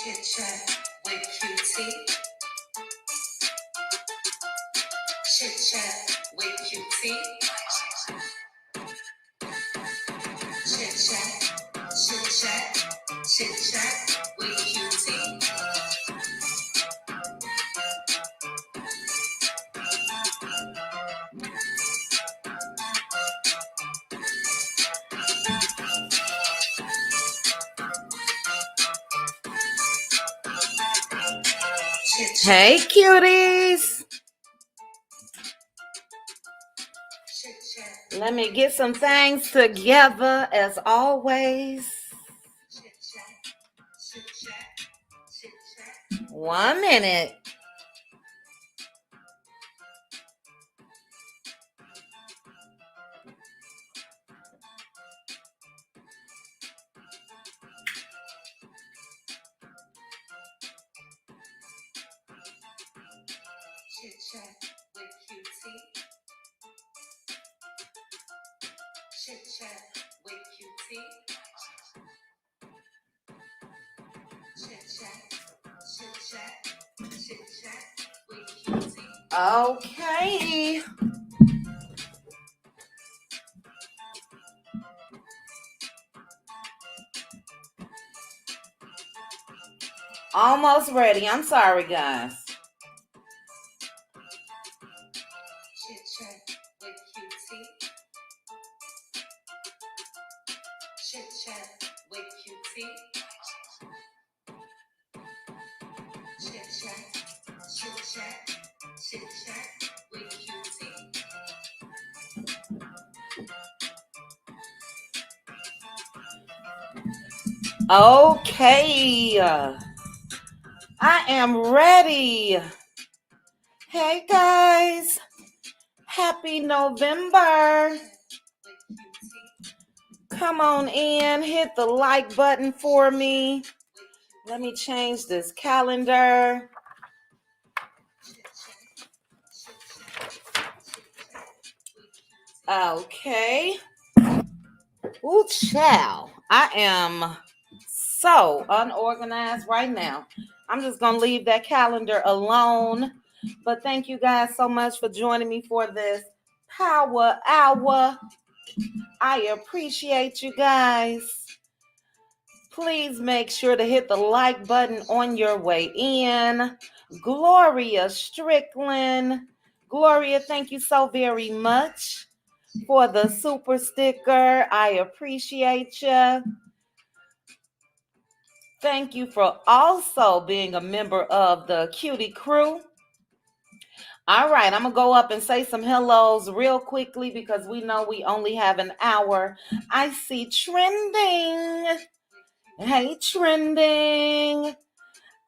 Chit chat with QT. Chit chat with QT. Chit chat, chit chat, chit chat with QT. Hey, cuties. Let me get some things together as always. 1 minute. Chit chat with QT. Chit chat with QT. Chit chat, chit chat, chit chat with QT. Okay. Almost ready. I'm sorry, guys. Chit chat with QT. Chit chat with QT. Chit chat, chit chat, chit chat with QT. Okay. I am ready. Hey guys. Happy November. Come on in, hit the like button for me. Let me change this calendar. Okay. Ooh, child. I am so unorganized right now. I'm just going to leave that calendar alone. But thank you guys so much for joining me for this Power Hour. I appreciate you guys. Please make sure to hit the like button on your way in. Gloria Strickland. Gloria, thank you so very much for the super sticker. I appreciate you. Thank you for also being a member of the Cutie Crew. All right, I'm going to go up and say some hellos real quickly because we know we only have an hour. I see Trending. Hey, Trending.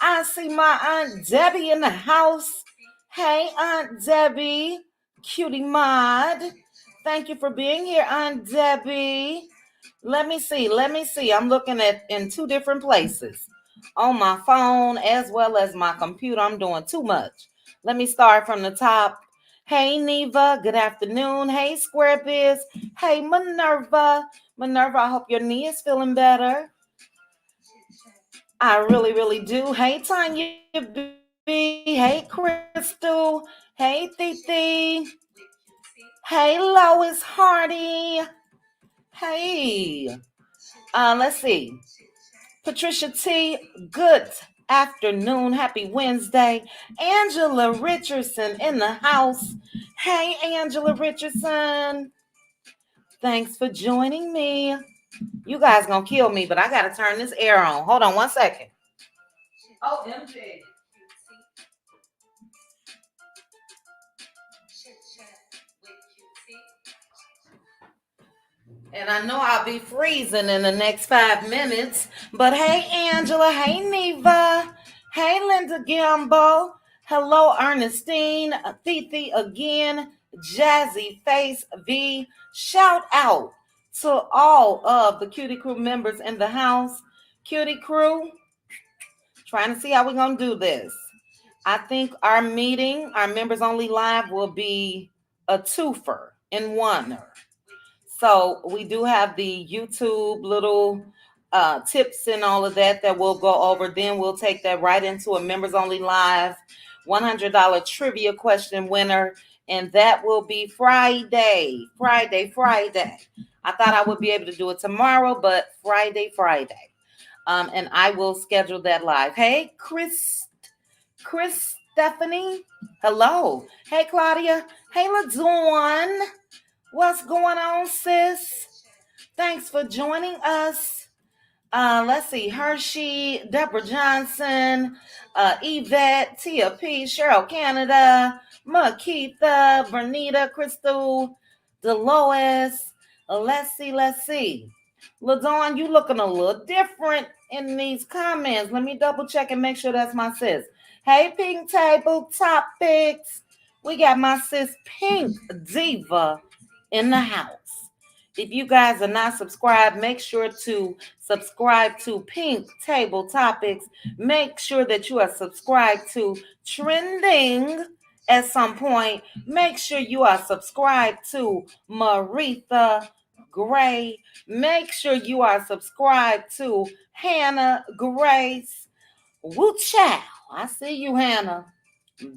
I see my Aunt Debbie in the house. Hey, Aunt Debbie. Cutie Mod. Thank you for being here, Aunt Debbie. Let me see. I'm looking at in two different places. On my phone as well as my computer. I'm doing too much. Let me start from the top. Hey, Neva. Good afternoon. Hey, Square Biz. Hey, Minerva. Minerva, I hope your knee is feeling better. I really, really do. Hey, Tanya B. Hey, Crystal. Hey, Titi. Hey, Lois Hardy. Hey. Let's see. Patricia T. Good afternoon. Happy Wednesday. Angela Richardson in the house. Hey, Angela Richardson. Thanks for joining me. You guys gonna kill me, but I gotta turn this air on. Hold on 1 second. Oh, MJ. And I know I'll be freezing in the next 5 minutes. But hey, Angela. Hey, Neva. Hey, Linda Gambo. Hello, Ernestine. Titi again. Jazzy Face V. Shout out to all of the Cutie Crew members in the house. Cutie Crew, trying to see how we're going to do this. I think our meeting, our members only live, will be a twofer in one. So we do have the YouTube little tips and all of that we'll go over. Then we'll take that right into a members only live $100 trivia question winner. And that will be Friday. I thought I would be able to do it tomorrow, but Friday. And I will schedule that live. Hey, Chris Stephanie. Hello. Hey, Claudia. Hey, LaDawn. What's going on, sis? Thanks for joining us. Let's see. Hershey, Deborah Johnson, Yvette, Tia P, Cheryl Canada, Makitha, Vernita, Crystal, Dolores. Let's see. LaDawn, you looking a little different in these comments. Let me double check and make sure that's my sis. Hey, Pink Table Topics. We got my sis Pink Diva in the house. If you guys are not subscribed, make sure to subscribe to Pink Table Topics. Make sure that you are subscribed to Trending at some point. Make sure you are subscribed to Maritha Gray. Make sure you are subscribed to Hannah Grace. Woo chow. I see you, Hannah.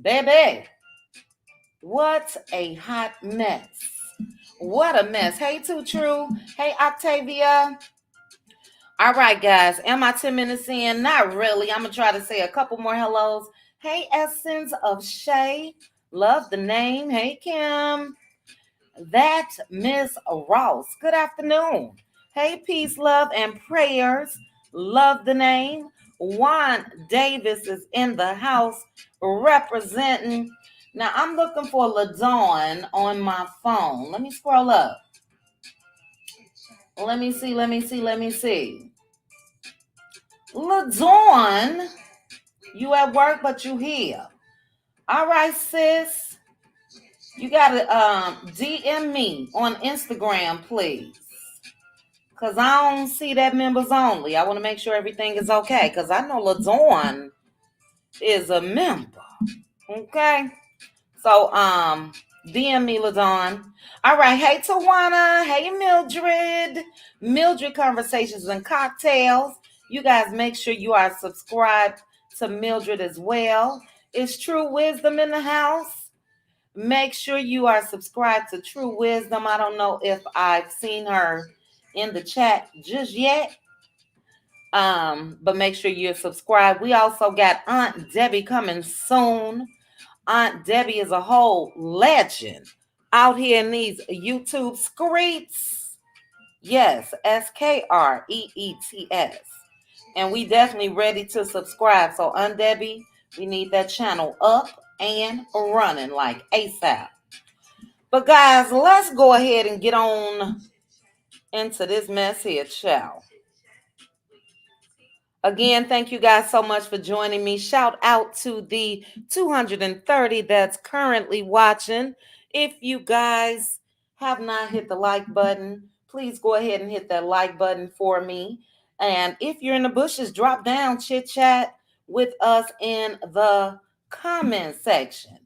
Baby. What a hot mess. What a mess. Hey, Too True. Hey, Octavia. All right, guys. Am I 10 minutes in? Not really. I'm going to try to say a couple more hellos. Hey, Essence of Shay. Love the name. Hey, Kim. That Miss Ross. Good afternoon. Hey, peace, love, and prayers. Love the name. Juan Davis is in the house representing. Now, I'm looking for LaDawn on my phone. Let me scroll up. Let me see. LaDawn, you at work, but you here. All right, sis. You got to DM me on Instagram, please. Because I don't see that members only. I want to make sure everything is okay. Because I know LaDawn is a member. Okay? So, DM me, LaDawn. All right. Hey, Tawana. Hey, Mildred. Mildred Conversations and Cocktails. You guys make sure you are subscribed to Mildred as well. Is True Wisdom in the house? Make sure you are subscribed to True Wisdom. I don't know if I've seen her in the chat just yet. But make sure you're subscribed. We also got Aunt Debbie coming soon. Aunt Debbie is a whole legend out here in these YouTube streets. Yes, SKREETS. And we definitely ready to subscribe. So Aunt Debbie, we need that channel up and running like ASAP. But guys, let's go ahead and get on into this mess here, shall. Again, thank you guys so much for joining me. Shout out to the 230 that's currently watching. If you guys have not hit the like button, please go ahead and hit that like button for me. And if you're in the bushes, drop down, chit chat with us in the comment section.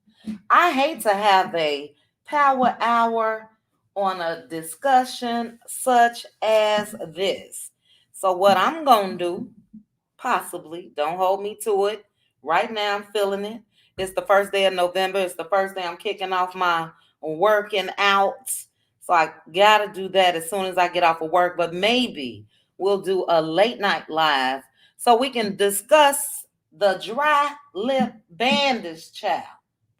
I hate to have a power hour on a discussion such as this. So what I'm going to do, possibly, don't hold me to it. Right now, I'm feeling it. It's the first day of November. It's the first day I'm kicking off my working out. So I got to do that as soon as I get off of work. But maybe we'll do a late night live so we can discuss the dry lip bandage, child.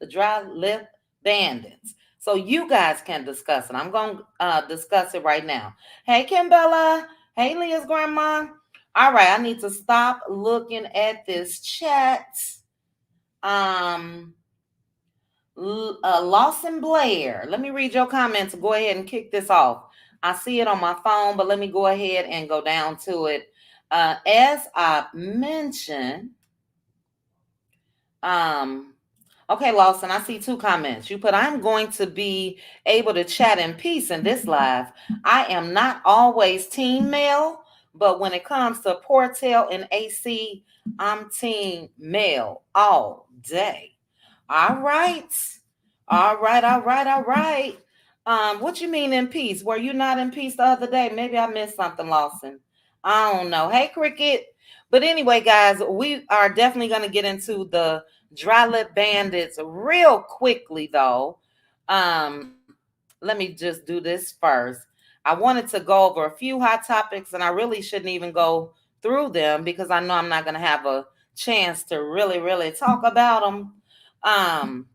The dry lip bandits. So you guys can discuss it. I'm going to discuss it right now. Hey, Kimbella. Hey, Leah's grandma. All right, I need to stop looking at this chat. Lawson Blair, let me read your comments. Go ahead and kick this off. I see it on my phone, but let me go ahead and go down to it. As I mentioned, okay, Lawson, I see two comments. You put, I'm going to be able to chat in peace in this live. I am not always team male, but when it comes to Portel and AC, I'm team male all day. All right. What you mean in peace? Were you not in peace the other day? Maybe I missed something, Lawson. I don't know. Hey, Cricket. But anyway, guys, we are definitely going to get into the dry lip bandits real quickly, though. Um, Let me just do this first. I wanted to go over a few hot topics, and I really shouldn't even go through them because I know I'm not going to have a chance to really talk about them. Um,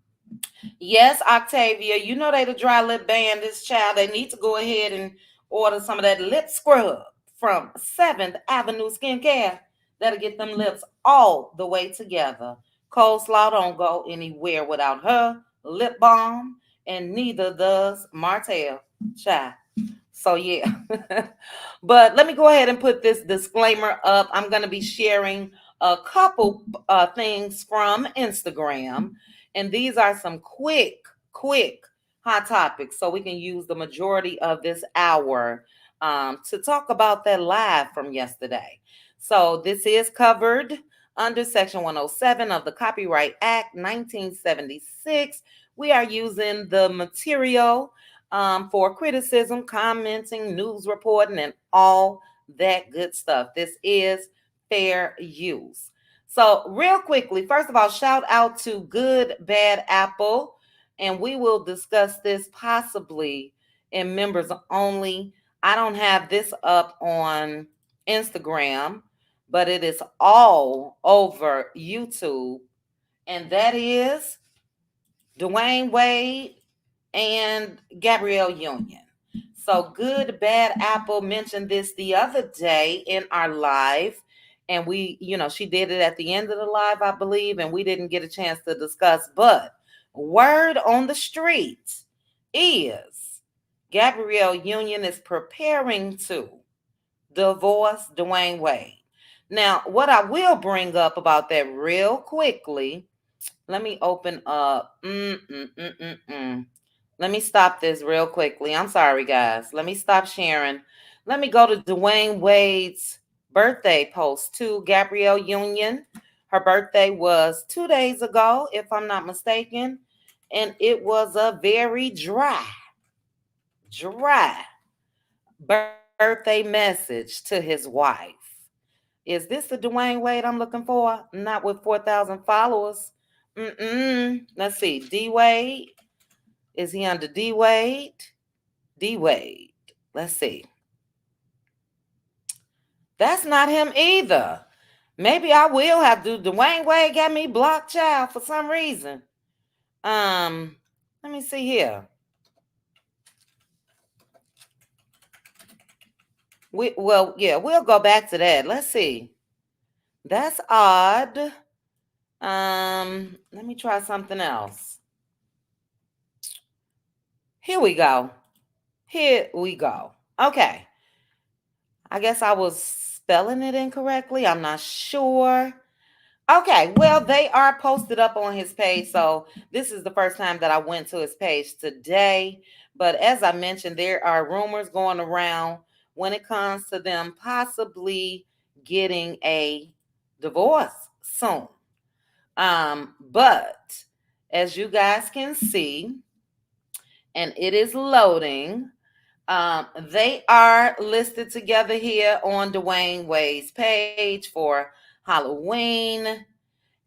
Yes, Octavia, you know they the dry lip bandits, child. They need to go ahead and order some of that lip scrub from 7th Avenue Skincare. That'll get them lips all the way together. Coleslaw don't go anywhere without her lip balm, and neither does Martel, child. So yeah. But let me go ahead and put this disclaimer up. I'm going to be sharing a couple things from Instagram, and these are some quick hot topics, so we can use the majority of this hour to talk about that live from yesterday. So this is covered under Section 107 of the Copyright Act 1976. We are using the material for criticism, commenting, news reporting, and all that good stuff. This is fair use. So, real quickly, first of all, shout out to Good Bad Apple, and we will discuss this possibly in members only. I don't have this up on Instagram, but it is all over YouTube, and that is Dwayne Wade and Gabrielle Union. So Good Bad Apple mentioned this the other day in our live. And she did it at the end of the live, I believe, and we didn't get a chance to discuss. But word on the street is Gabrielle Union is preparing to divorce Dwayne Wade. Now, what I will bring up about that real quickly, let me open up. Let me stop this real quickly. I'm sorry, guys. Let me stop sharing. Let me go to Dwayne Wade's birthday post to Gabrielle Union. Her birthday was 2 days ago, if I'm not mistaken. And it was a very dry birthday message to his wife. Is this the Dwayne Wade I'm looking for? Not with 4,000 followers. Let's see. D Wade. Is he under D Wade? D Wade. Let's see. That's not him either. Maybe I will have to. Dwayne Wade got me blocked, child, for some reason. Let me see here. We'll go back to that. Let's see. That's odd. Let me try something else. Here we go. Okay. I guess I was spelling it incorrectly. I'm not sure. Okay, well, they are posted up on his page. So this is the first time that I went to his page today. But as I mentioned, there are rumors going around when it comes to them possibly getting a divorce soon. But as you guys can see, and it is loading, they are listed together here on Dwayne Wade's page for Halloween.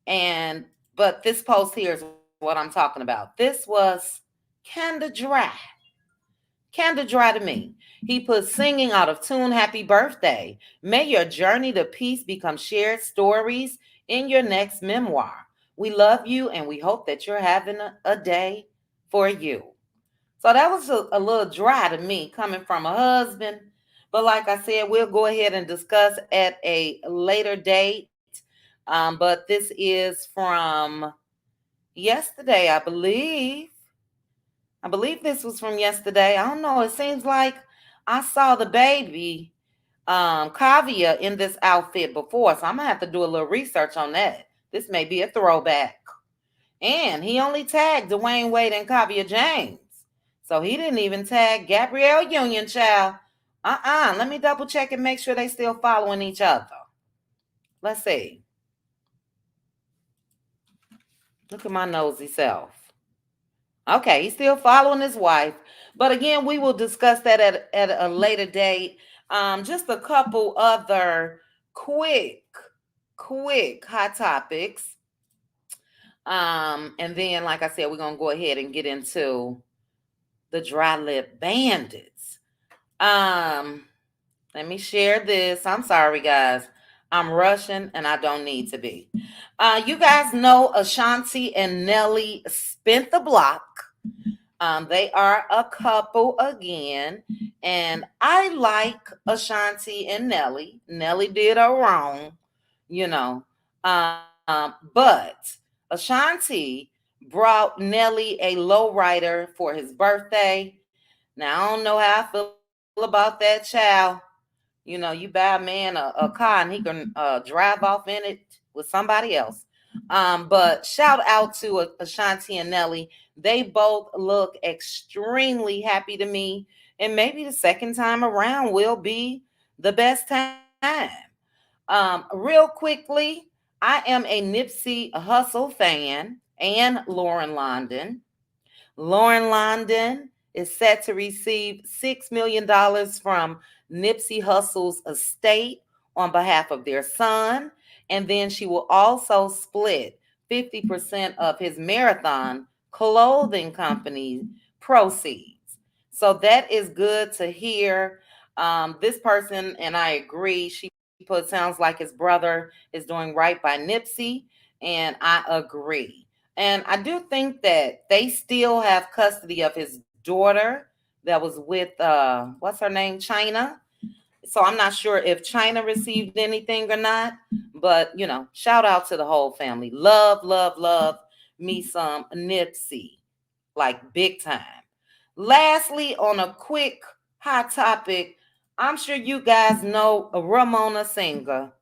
And but this post here is what I'm talking about. This was kinda dry. Kinda dry to me. He put singing out of tune, happy birthday. May your journey to peace become shared stories in your next memoir. We love you and we hope that you're having a day for you. So that was a little dry to me coming from a husband. But like I said, we'll go ahead and discuss at a later date. But this is from yesterday, I believe. I believe this was from yesterday. I don't know. It seems like I saw the baby Kavia in this outfit before. So I'm going to have to do a little research on that. This may be a throwback. And he only tagged Dwayne Wade and Kavia James. So he didn't even tag Gabrielle Union, child. Let me double check and make sure they still following each other. Let's see. Look at my nosy self. Okay, he's still following his wife. But again, we will discuss that at a later date. Just a couple other quick, quick hot topics. And then, like I said, we're gonna go ahead and get into the dry lip bandits. Um, Let me share this. I'm sorry, guys. I'm rushing and I don't need to be. You guys know Ashanti and Nelly spent the block. They are a couple again, and I like Ashanti and Nelly. Nelly did her wrong, you know. But Ashanti brought Nelly a lowrider for his birthday. Now I don't know how I feel about that child. You know, you buy a man a car and he can drive off in it with somebody else. But shout out to Ashanti and Nelly. They both look extremely happy to me. And maybe the second time around will be the best time. Real quickly, I am a Nipsey Hussle fan and Lauren London. Lauren London is set to receive $6 million from Nipsey Hussle's estate on behalf of their son. And then she will also split 50% of his marathon clothing company proceeds. So that is good to hear. This person, and I agree, she put sounds like his brother is doing right by Nipsey, and I agree. And I do think that they still have custody of his daughter that was with what's her name, China. So I'm not sure if China received anything or not, but shout out to the whole family. Love, love, love me some Nipsey, like big time. Lastly, on a quick hot topic, I'm sure you guys know Ramona Singer.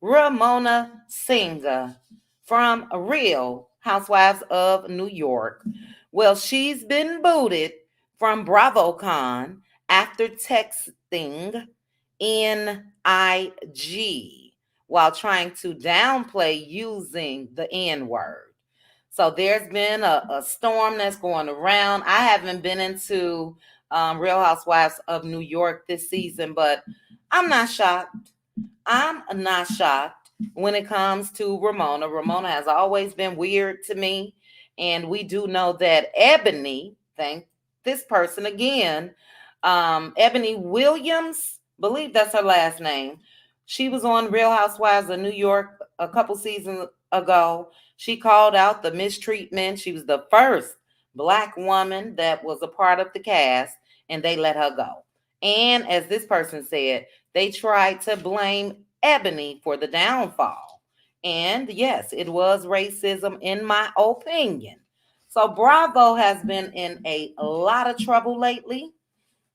Ramona Singer from Real Housewives of New York. Well, she's been booted from BravoCon after texting in IG while trying to downplay using the N word. So there's been a storm that's going around. I haven't been into Real Housewives of New York this season, but I'm not shocked. I'm not shocked when it comes to Ramona. Ramona has always been weird to me. And we do know that Ebony, thank this person again, Ebony Williams, believe that's her last name. She was on Real Housewives of New York a couple seasons ago. She called out the mistreatment. She was the first Black woman that was a part of the cast, and they let her go. And as this person said, they tried to blame Ebony for the downfall. And yes, it was racism, in my opinion. So Bravo has been in a lot of trouble lately,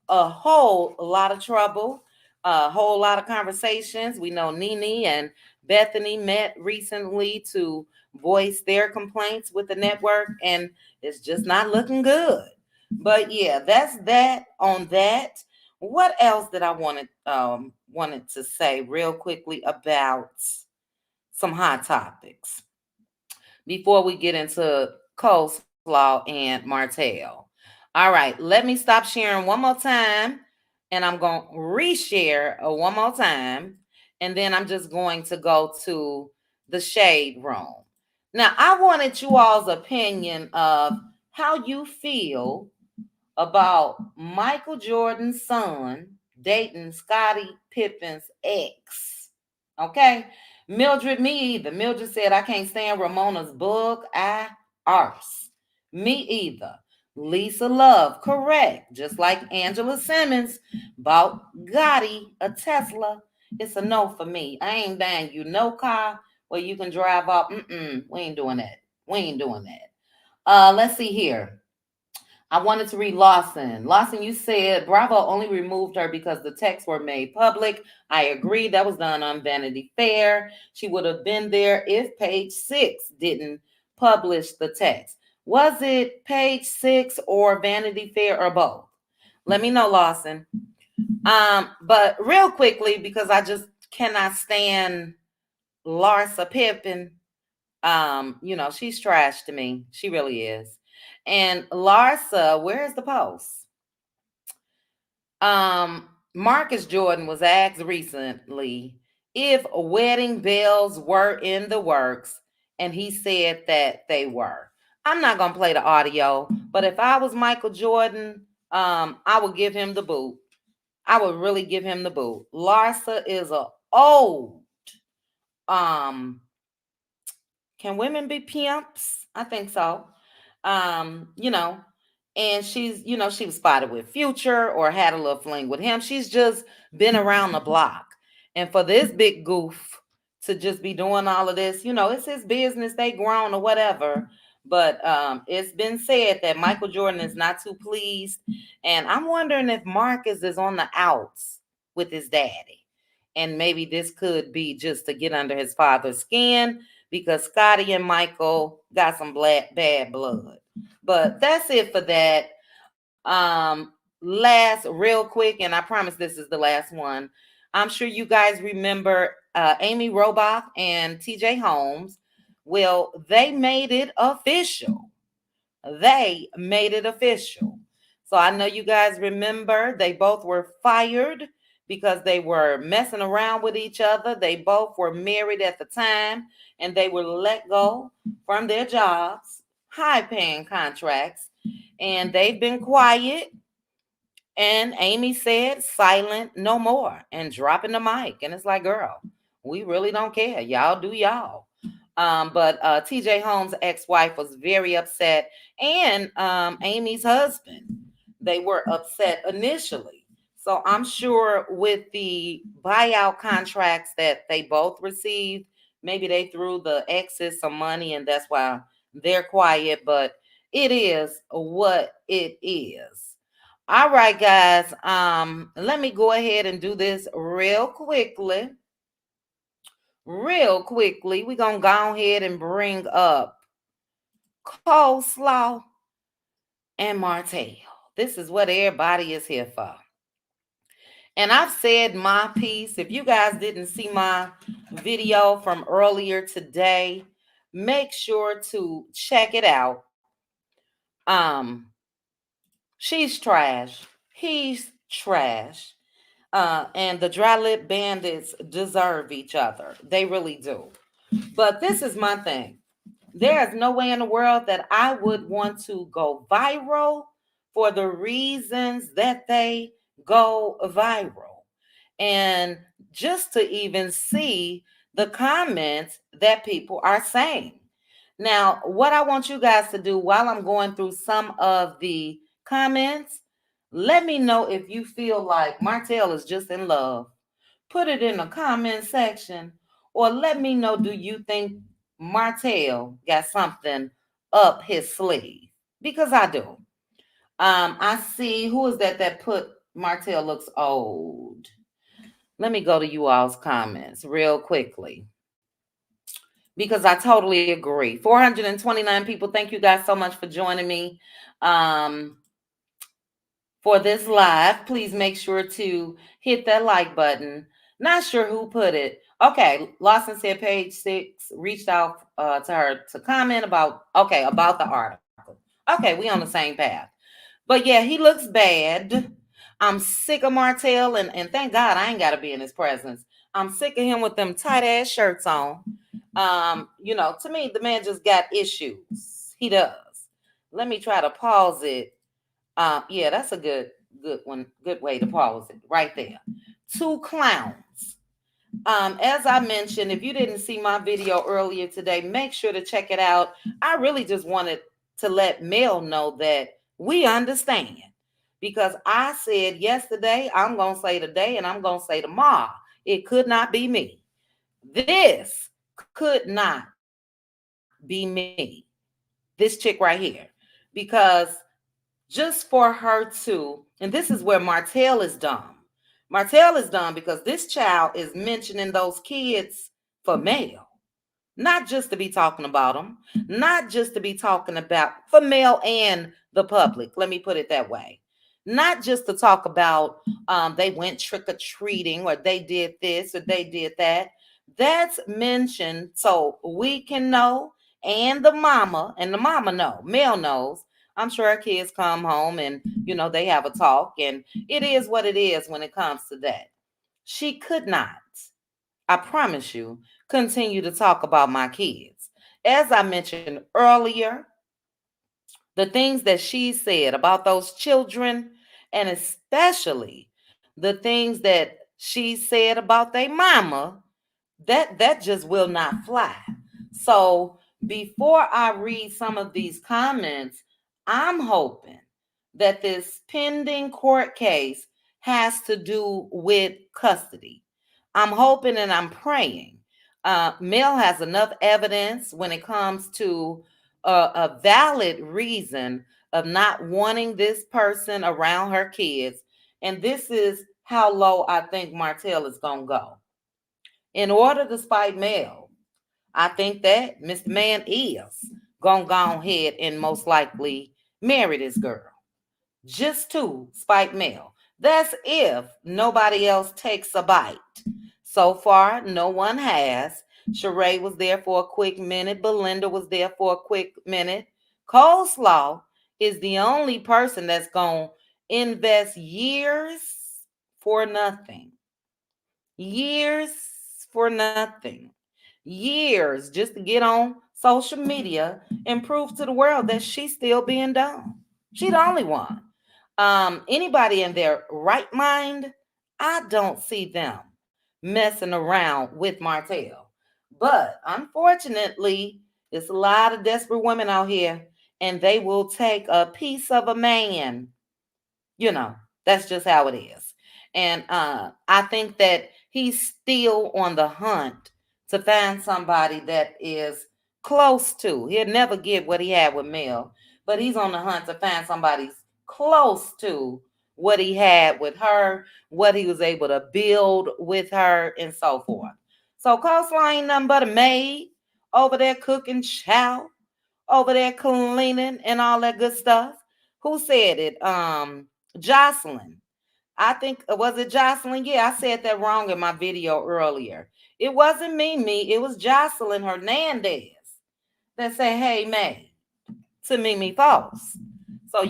a whole lot of trouble, a whole lot of conversations. We know Nene and Bethany met recently to voice their complaints with the network, and it's just not looking good. But yeah, that's that on that. What else did I wanted to say real quickly about some hot topics before we get into coleslaw and Martell? All right, let me stop sharing one more time, and I'm going to reshare one more time, and then I'm just going to go to the shade room. Now, I wanted you all's opinion of how you feel about Michael Jordan's son dating Scottie Pippen's ex. Okay? Mildred, me either. Mildred said, I can't stand Ramona's book. Arse. Me either. Lisa Love, correct. Just like Angela Simmons bought Gotti a Tesla. It's a no for me. I ain't buying you no car where you can drive up. We ain't doing that. We ain't doing that. Let's see here. I wanted to read Lawson. Lawson, you said Bravo only removed her because the texts were made public. I agree. That was done on Vanity Fair. She would have been there if Page Six didn't publish the text. Was it Page Six or Vanity Fair or both? Let me know, Lawson. But real quickly, because I just cannot stand Larsa Pippen. She's trash to me. She really is. And Larsa, where's the post? Marcus Jordan was asked recently if wedding bells were in the works, and he said that they were. I'm not gonna play the audio, but if I was Michael Jordan, I would give him the boot. I would really give him the boot. Larsa is a old. Um, can women be pimps? I think so. You know, and she's, she was spotted with Future or had a little fling with him. She's just been around the block. And for this big goof to just be doing all of this, it's his business, they grown or whatever. But it's been said that Michael Jordan is not too pleased. And I'm wondering if Marcus is on the outs with his daddy. And maybe this could be just to get under his father's skin because Scotty and Michael got some bad blood. But that's it for that. Last, real quick, and I promise this is the last one. I'm sure you guys remember Amy Robach and TJ Holmes. Well, they made it official. They made it official. So I know you guys remember they both were fired because they were messing around with each other. They both were married at the time and they were let go from their jobs, high paying contracts, and they've been quiet. And Amy said, silent no more, and dropping the mic. And it's like, girl, we really don't care. Y'all do y'all. But TJ Holmes' ex-wife was very upset, and Amy's husband. They were upset initially. So I'm sure with the buyout contracts that they both received, maybe they threw the exes some money, and that's why they're quiet. But it is what it is. All right, guys. Let me go ahead and do this real quickly. Real quickly, we're gonna go ahead and bring up Coleslaw and Martel. This is what everybody is here for. And I've said my piece. If you guys didn't see my video from earlier today, make sure to check it out. She's trash. He's trash. And the dry lip bandits deserve each other. They really do. But this is my thing. There is no way in the world that I would want to go viral for the reasons that they go viral. And just to even see the comments that people are saying. Now, what I want you guys to do while I'm going through some of the comments, let me know if you feel like Martel is just in love. Put it in the comment section, or let me know, do you think Martel got something up his sleeve? Because I do. I see, who is that put Martel looks old? Let me go to you all's comments real quickly. Because I totally agree. 429 people. Thank you guys so much for joining me for this live. Please make sure to hit that like button. Not sure who put it. Okay, Lawson said page 6 reached out to her to comment about the article. Okay, we on the same path. But yeah, he looks bad. I'm sick of Martel, and thank God I ain't got to be in his presence. I'm sick of him with them tight ass shirts on. To me, the man just got issues. He does. Let me try to pause it. Yeah, that's a good one. Good way to pause it right there. Two clowns. As I mentioned, if you didn't see my video earlier today, make sure to check it out. I really just wanted to let Mel know that we understand. Because I said yesterday, I'm going to say today, and I'm going to say tomorrow. It could not be me. This could not be me. This chick right here. Because just for her to, and this is where Martel is dumb. Martel is dumb because this child is mentioning those kids for Mel. Not just to be talking about them. Not just to be talking about for Mel and the public. Let me put it that way. Not just to talk about they went trick-or-treating or they did this or they did that. That's mentioned so we can know, and the mama know, Mel knows. I'm sure her kids come home and, they have a talk, and it is what it is when it comes to that. She could not, I promise you, continue to talk about my kids. As I mentioned earlier, the things that she said about those children, and especially the things that she said about their mama, that just will not fly. So before I read some of these comments, I'm hoping that this pending court case has to do with custody. I'm hoping and I'm praying. Mel has enough evidence when it comes to a valid reason of not wanting this person around her kids. And this is how low I think Martel is going to go. In order to spite Mel, I think that Mr. Man is going to go ahead and most likely marry this girl just to spite Mel. That's if nobody else takes a bite. So far, no one has. Sheree was there for a quick minute. Belinda was there for a quick minute. Coleslaw is the only person that's going to invest years for nothing. Years for nothing. Years just to get on social media and prove to the world that she's still being dumb. She the only one. Anybody in their right mind, I don't see them messing around with Martell. But unfortunately, there's a lot of desperate women out here, and they will take a piece of a man. You know, that's just how it is. And I think that he's still on the hunt to find somebody that is close to. He'll never get what he had with Mel, but he's on the hunt to find somebody close to what he had with her, what he was able to build with her, and so forth. So Coleslaw ain't nothing but a maid over there cooking chow, over there cleaning and all that good stuff. Who said it? Jocelyn. I think was it Jocelyn? Yeah, I said that wrong in my video earlier. It wasn't me. It was Jocelyn Hernandez that said, "Hey, May," to Mimi Falls. So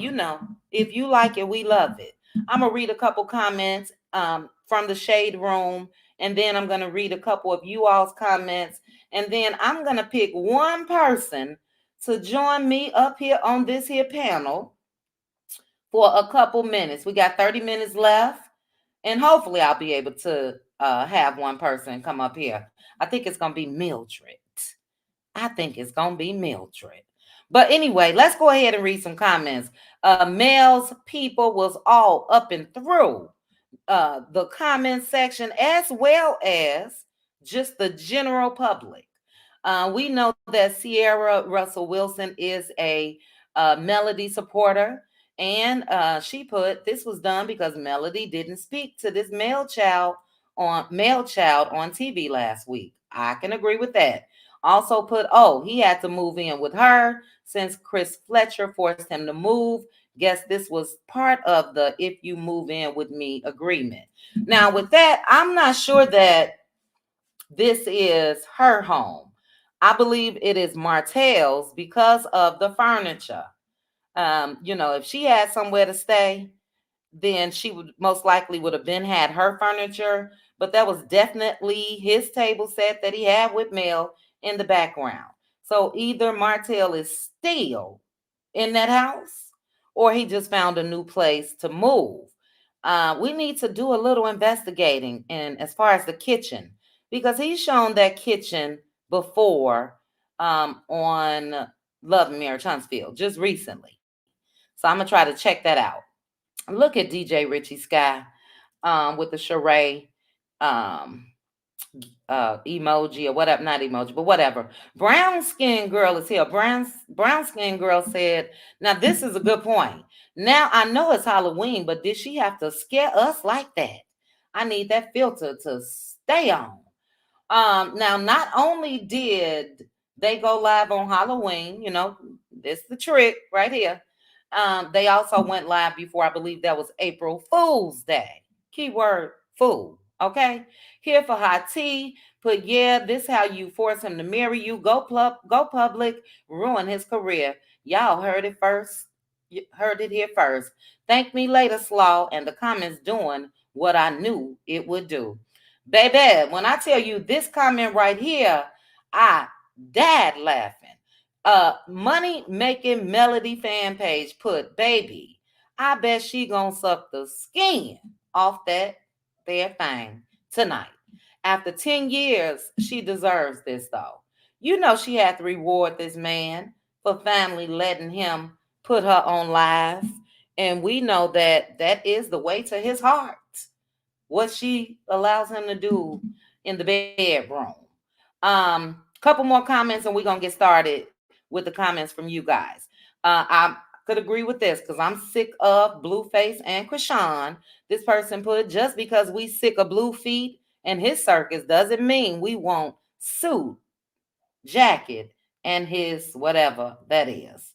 if you like it, we love it. I'm gonna read a couple comments from the shade room, and then I'm gonna read a couple of you all's comments, and then I'm gonna pick one person to join me up here on this here panel for a couple minutes. We got 30 minutes left, and hopefully I'll be able to have one person come up here. I think it's going to be Mildred. I think it's going to be Mildred. But anyway, let's go ahead and read some comments. Mel's people was all up and through the comment section, as well as just the general public. We know that Sierra Russell Wilson is a Melody supporter, and she put this was done because Melody didn't speak to this male child on TV last week. I can agree with that. Also put, oh, he had to move in with her since Chris Fletcher forced him to move. Guess this was part of the if you move in with me agreement. Now, with that, I'm not sure that this is her home. I believe it is Martel's because of the furniture. If she had somewhere to stay, then she would most likely would have been had her furniture, but that was definitely his table set that he had with Mel in the background. So either Martel is still in that house, or he just found a new place to move. We need to do a little investigating, and as far as the kitchen, because he's shown that kitchen before on Love and Marriage Huntsville just recently. So I'm gonna try to check that out. Look at DJ Richie Sky with the charade um, emoji or whatever, not emoji, but whatever. Brown skin girl is here. Brown skin girl said, "Now this is a good point. Now I know it's Halloween, but did she have to scare us like that? I need that filter to stay on." Now not only did they go live on Halloween, this is the trick right here. They also went live before, I believe that was April Fool's Day. Keyword fool. Okay. Here for hot tea. Put, yeah, this how you force him to marry you. Go public, ruin his career. Y'all heard it first You heard it here first. Thank me later, Slaw, and the comments doing what I knew it would do. Baby, when I tell you this comment right here, I died laughing. Money making melody fan page put, baby, I bet she gonna suck the skin off that there thing tonight. After 10 years, she deserves this though. You know she had to reward this man for finally letting him put her on live. And we know that that is the way to his heart, what she allows him to do in the bedroom. Couple more comments and we're gonna get started with the comments from you guys. I could agree with this because I'm sick of Blueface and Krishan. This person put, just because we sick of Blue Feet and his circus doesn't mean we won't suit jacket and his whatever that is.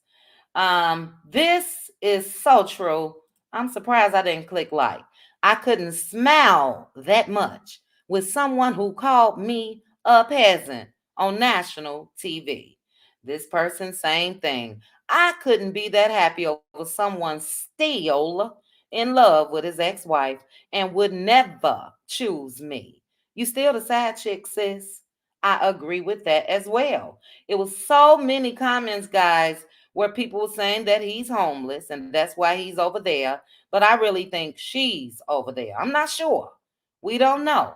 This is so true. I'm surprised I didn't click like. I couldn't smile that much with someone who called me a peasant on national TV. This person, same thing. I couldn't be that happy over someone still in love with his ex-wife and would never choose me. You still the side chick, sis. I agree with that as well. It was so many comments, guys, where people were saying that he's homeless and that's why he's over there. But I really think she's over there. I'm not sure. We don't know.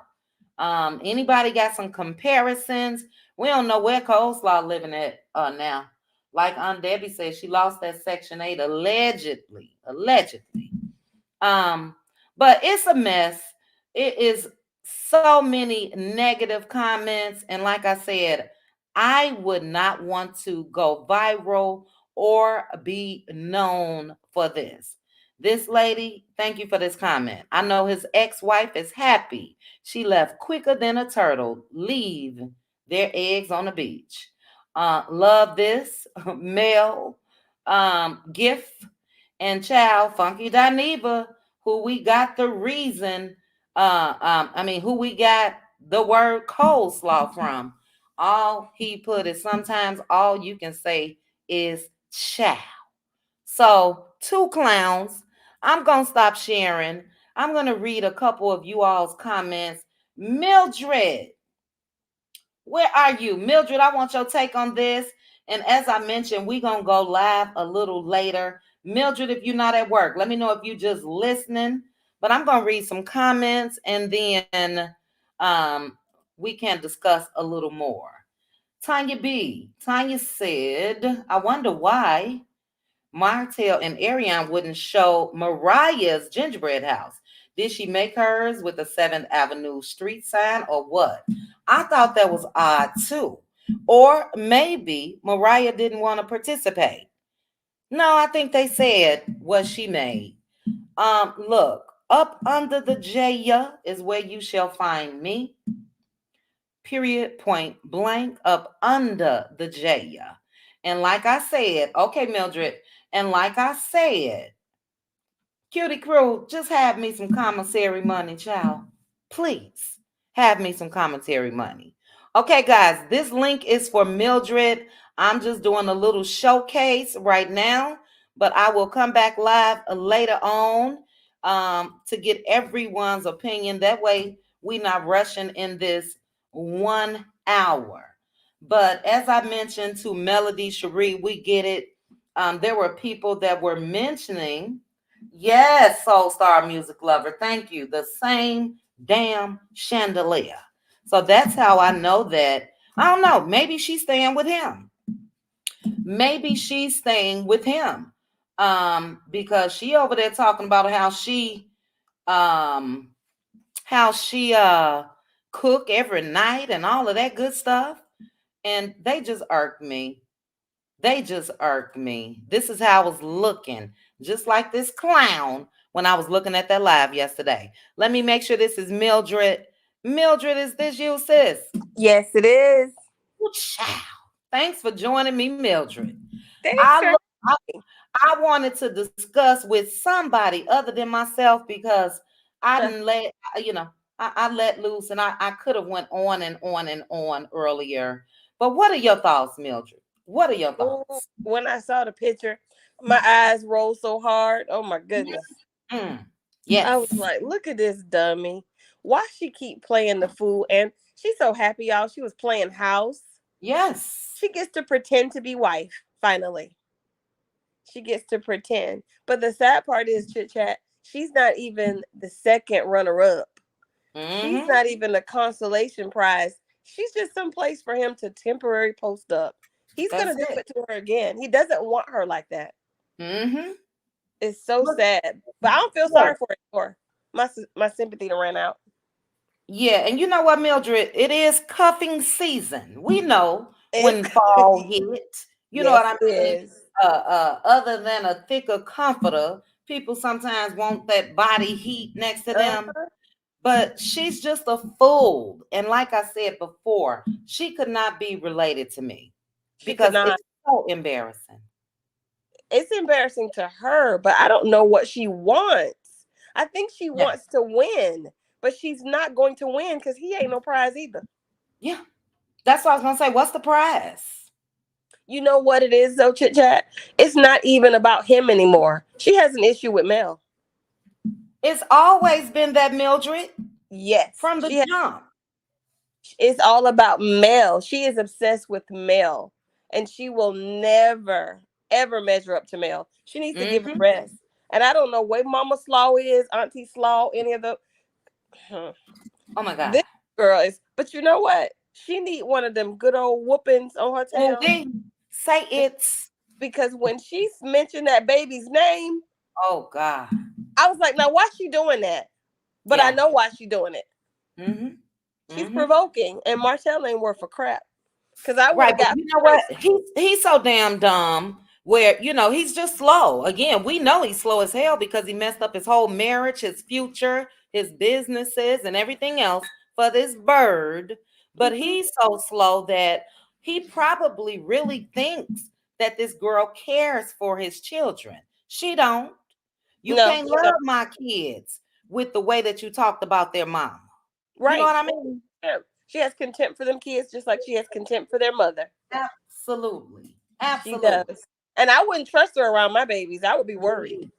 Anybody got some comparisons? We don't know where Coleslaw living at now. Like Aunt Debbie said, she lost that Section 8 allegedly. Allegedly. Um, but it's a mess. It is so many negative comments. And like I said, I would not want to go viral or be known for this. This lady, thank you for this comment. I know his ex-wife is happy. She left quicker than a turtle. Leave their eggs on the beach. Love this. Mel, gift and child, Funky Dineva, who we got the reason, who we got the word coleslaw from. All he put is sometimes all you can say is child. So, two clowns. I'm going to stop sharing. I'm going to read a couple of you all's comments. Mildred, where are you? Mildred, I want your take on this. And as I mentioned, we're going to go live a little later. Mildred, if you're not at work, let me know if you're just listening. But I'm going to read some comments and then we can discuss a little more. Tanya B. Tanya said, I wonder why Martel and Ariane wouldn't show Mariah's gingerbread house. Did she make hers with the 7th Avenue street sign or what? I thought that was odd too. Or maybe Mariah didn't want to participate. No, I think they said what she made. Look, up under the J is where you shall find me. Period, point blank, up under the J. And like I said, okay, Mildred, and like I said, Cutie Crew, just have me some commissary money, child. Please have me some commentary money. Okay, guys, this link is for Mildred. I'm just doing a little showcase right now, but I will come back live later on to get everyone's opinion. That way, we're not rushing in this 1 hour. But as I mentioned to Melody Cherie, we get it. There were people that were mentioning, yes, Soul Star Music Lover, thank you, the same damn chandelier. So that's how I know that. I don't know. Maybe she's staying with him. Maybe she's staying with him. Because she over there talking about um how she cook every night and all of that good stuff. And they just irked me. They just irked me. This is how I was looking, just like this clown when I was looking at that live yesterday. Let me make sure this is Mildred. Mildred, is this you, sis? Yes, it is. Ooh, child. Thanks for joining me, Mildred. Thanks I for look, I wanted to discuss with somebody other than myself because I didn't let I let loose and I could have went on and on and on earlier. But what are your thoughts, Mildred? What are your Oh, thoughts? when I saw the picture, my eyes rolled so hard. Oh my goodness. Mm. I was Yes. like, look at this dummy. Why she keep playing the fool? And she's so happy, y'all. She was playing house. Yes. She gets to pretend to be wife, finally. She gets to pretend. But the sad part is, chit chat, she's not even the second runner up. She's Mm-hmm. not even the consolation prize. She's just some place for him to temporary post up. He's That's gonna do it. it to her again. He doesn't want her like that. Mm-hmm. It's so Look, sad. But I don't feel sorry look. for her anymore. My sympathy done ran out. Yeah, and you know what, Mildred? It is cuffing season. We know It's when fall hit. You know what yes, I it mean? is. Other than a thicker comforter, people sometimes want that body heat next to them. Uh-huh. But she's just a fool. And like I said before, she could not be related to me She could because not. it's so embarrassing. It's embarrassing to her, but I don't know what she wants. I think she Yeah. wants to win, but she's not going to win because he ain't no prize either. Yeah. That's what I was gonna say. What's the prize? You know what it is though, chit chat? It's not even about him anymore. She has an issue with Mel. It's always been that, Mildred, Yes. from the jump. It's all about Mel. She is obsessed with Mel. And she will never, ever measure up to Mel. She needs to give it Hmm. rest. And I don't know where Mama Slaw is, Auntie Slaw, any of the Oh my God. this girl is, but you know what? She need one of them good old whoopings on her Oh, tail we say it's. because when she mentioned that baby's name, Oh God. I was like, now why she doing that? But I Yeah. know why she doing it. Hmm. She's Hmm. provoking, and Martel ain't worth a crap. Cause I would Right, have but got you know her what? He's so damn dumb. Where he's just slow. Again, we know he's slow as hell because he messed up his whole marriage, his future, his businesses, and everything else for this bird. But Mhm. he's so slow that he probably really thinks that this girl cares for his children. She don't. You No, can't she don't. love my kids with the way that you talked about their mama. You know Right. what I mean? Yeah. She has contempt for them kids just like she has contempt for their mother. Absolutely. She Absolutely. does. And I wouldn't trust her around my babies. I would be worried.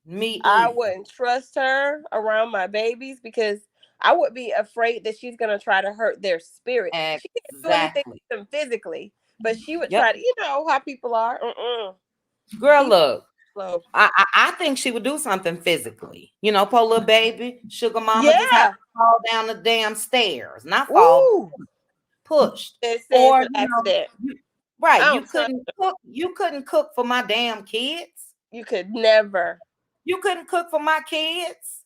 Me I either. wouldn't trust her around my babies because I would be afraid that she's going to try to hurt their spirit. She can't do anything Exactly. to them physically, but she would Yep. try to, you know how people are. Girl, He's look, slow. I think she would do something physically. Poor little baby, sugar mama just have Yeah. to fall down the damn stairs, not fall, Ooh. pushed. It says Or, an accident. I right, you don't trust couldn't her. cook, you couldn't cook for my damn kids. You could never, You couldn't cook for my kids.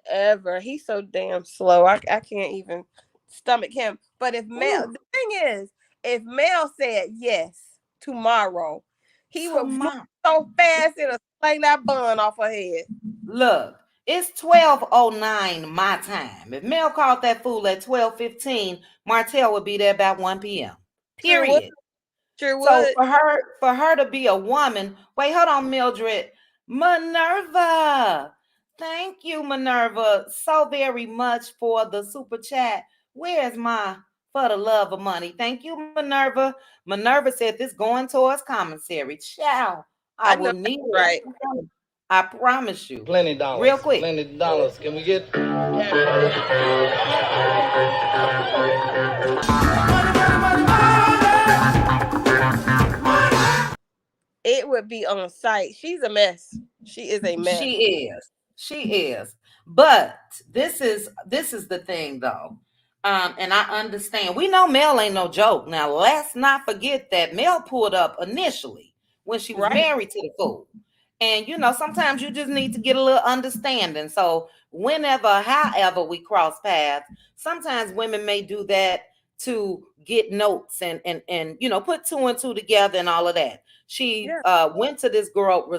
ever. He's so damn slow. I can't even stomach him. But if Mel, Ooh, the thing is, if Mel said yes tomorrow, he would move tomorrow. so fast it'll sling that bun off her head. Look, it's 12:09 my time. If Mel called that fool at 12:15, Martell would be there about 1 p.m. Sure would. Period. Sure So would. for her to be a woman, wait, hold on, Mildred. Minerva. Thank you, Minerva, so very much for the super chat. Where's my for the love of money? Thank you, Minerva. Minerva said this going towards commissary. Ciao. I I know will that's need right. it. I promise you. Plenty Real dollars. quick. Plenty dollars. Can we get It would be on site. She's a mess. She is a mess. She is. She is. But this is the thing though. And I understand. We know Mel ain't no joke. Now let's not forget that Mel pulled up initially when she was Right. married to the fool. And sometimes you just need to get a little understanding. So whenever, however we cross paths, sometimes women may do that to get notes and put two and two together and all of that. She Yeah. went to this girl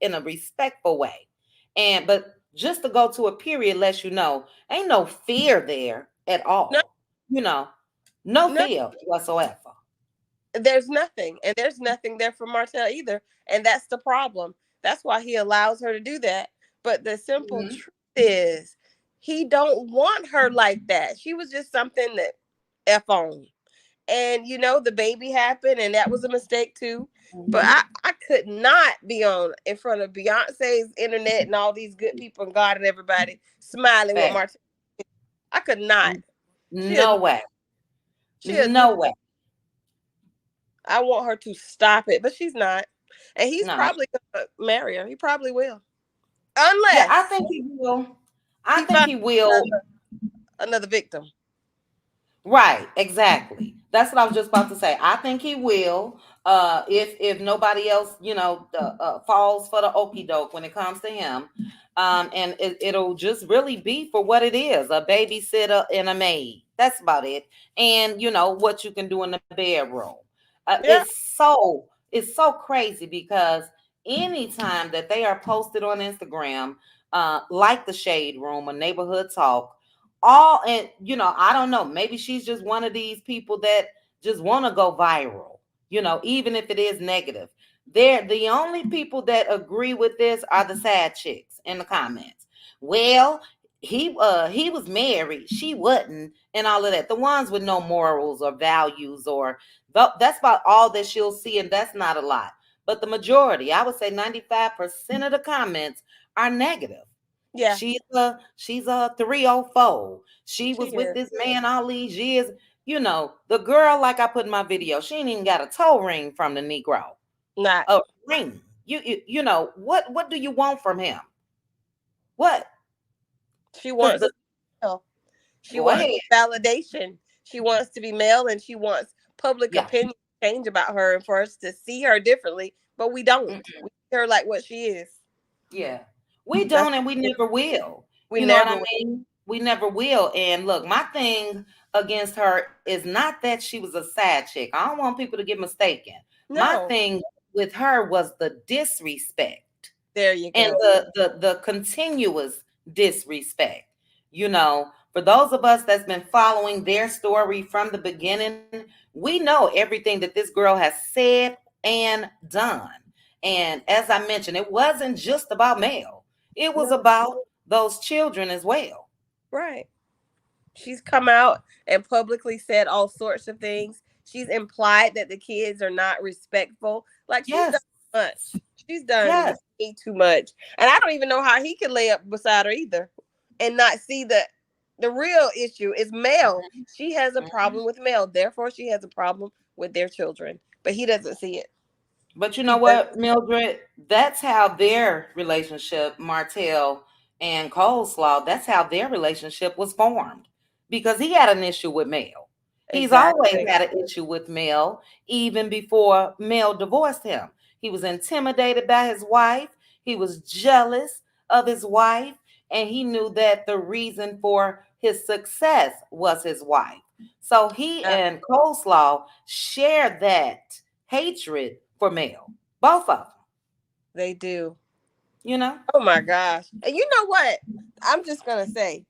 in a respectful way. But just to go to a period lets you know ain't no fear there at No, all. You know, no no, fear whatsoever. there's nothing. And there's nothing there for Martell either. And that's the problem. That's why he allows her to do that. But the simple Mhm. truth is he don't want her like that. She was just something that F on. And the baby happened, and that was a mistake too. But Mhm. I could not be on in front of Beyonce's internet and all these good people and God and everybody smiling with Fact. Martel. I could not. She a, No way. she a new. No way. I want her to stop it, but she's not. And he's No. probably gonna marry her. He probably will, Yeah, I unless think he will. I he think finds he will. another victim. Right, exactly. That's what I was just about to say. I think he will. If nobody else, falls for the okey doke when it comes to him, and it'll just really be for what it is: a babysitter and a maid. That's about it. And what you can do in the bedroom. Yeah, It's so crazy because anytime that they are posted on Instagram, like the Shade Room or Neighborhood Talk, and I don't know, maybe she's just one of these people that just want to go viral, even if it is negative. They're the only people that agree with this are the sad chicks in the comments. Well, he was married, she wasn't, and all of that. The ones with no morals or values, or that's about all that she'll see, and that's not a lot. But the majority, I would say 95% of the comments are negative. yeah, She's a 304. She she was with is this man all these years. The girl, like I put in my video, she ain't even got a toe ring from the Negro. not. A ring. What do you want from him? What? She Because wants the a male. She Go wants ahead. validation. She wants to be male, and she wants public Yeah. opinion to change about her and for us to see her differently. But we don't. Mm-mm. We see her like what she is. Yeah. We That's don't, and we never will. we You know what never I will. mean? We never will. And look, my thing against her is not that she was a side chick. I don't want people to get mistaken. My No. thing with her was the disrespect There you and go. the continuous disrespect. For those of us that's been following their story from the beginning, we know everything that this girl has said and done. And as I mentioned, it wasn't just about Mel. It was No. about those children as well. Right. She's come out and publicly said all sorts of things. She's implied that the kids are not respectful. Like she's done Yes. much. She's done Yes. way too much. And I don't even know how he can lay up beside her either and not see that the real issue is Mel. Mhm. She has a Mhm. problem with Mel. Therefore, she has a problem with their children. But he doesn't see it. But you He know does. what, Mildred? That's how their relationship, Martell and Coleslaw, that's how their relationship was formed. Because he had an issue with Mel. He's always Exactly. had an issue with Mel, even before Mel divorced him. He was intimidated by his wife. He was jealous of his wife. And he knew that the reason for his success was his wife. So he Yeah, and Coleslaw shared that hatred for Mel. Both of them, they do. you know? Oh my gosh. And you know what? I'm just gonna say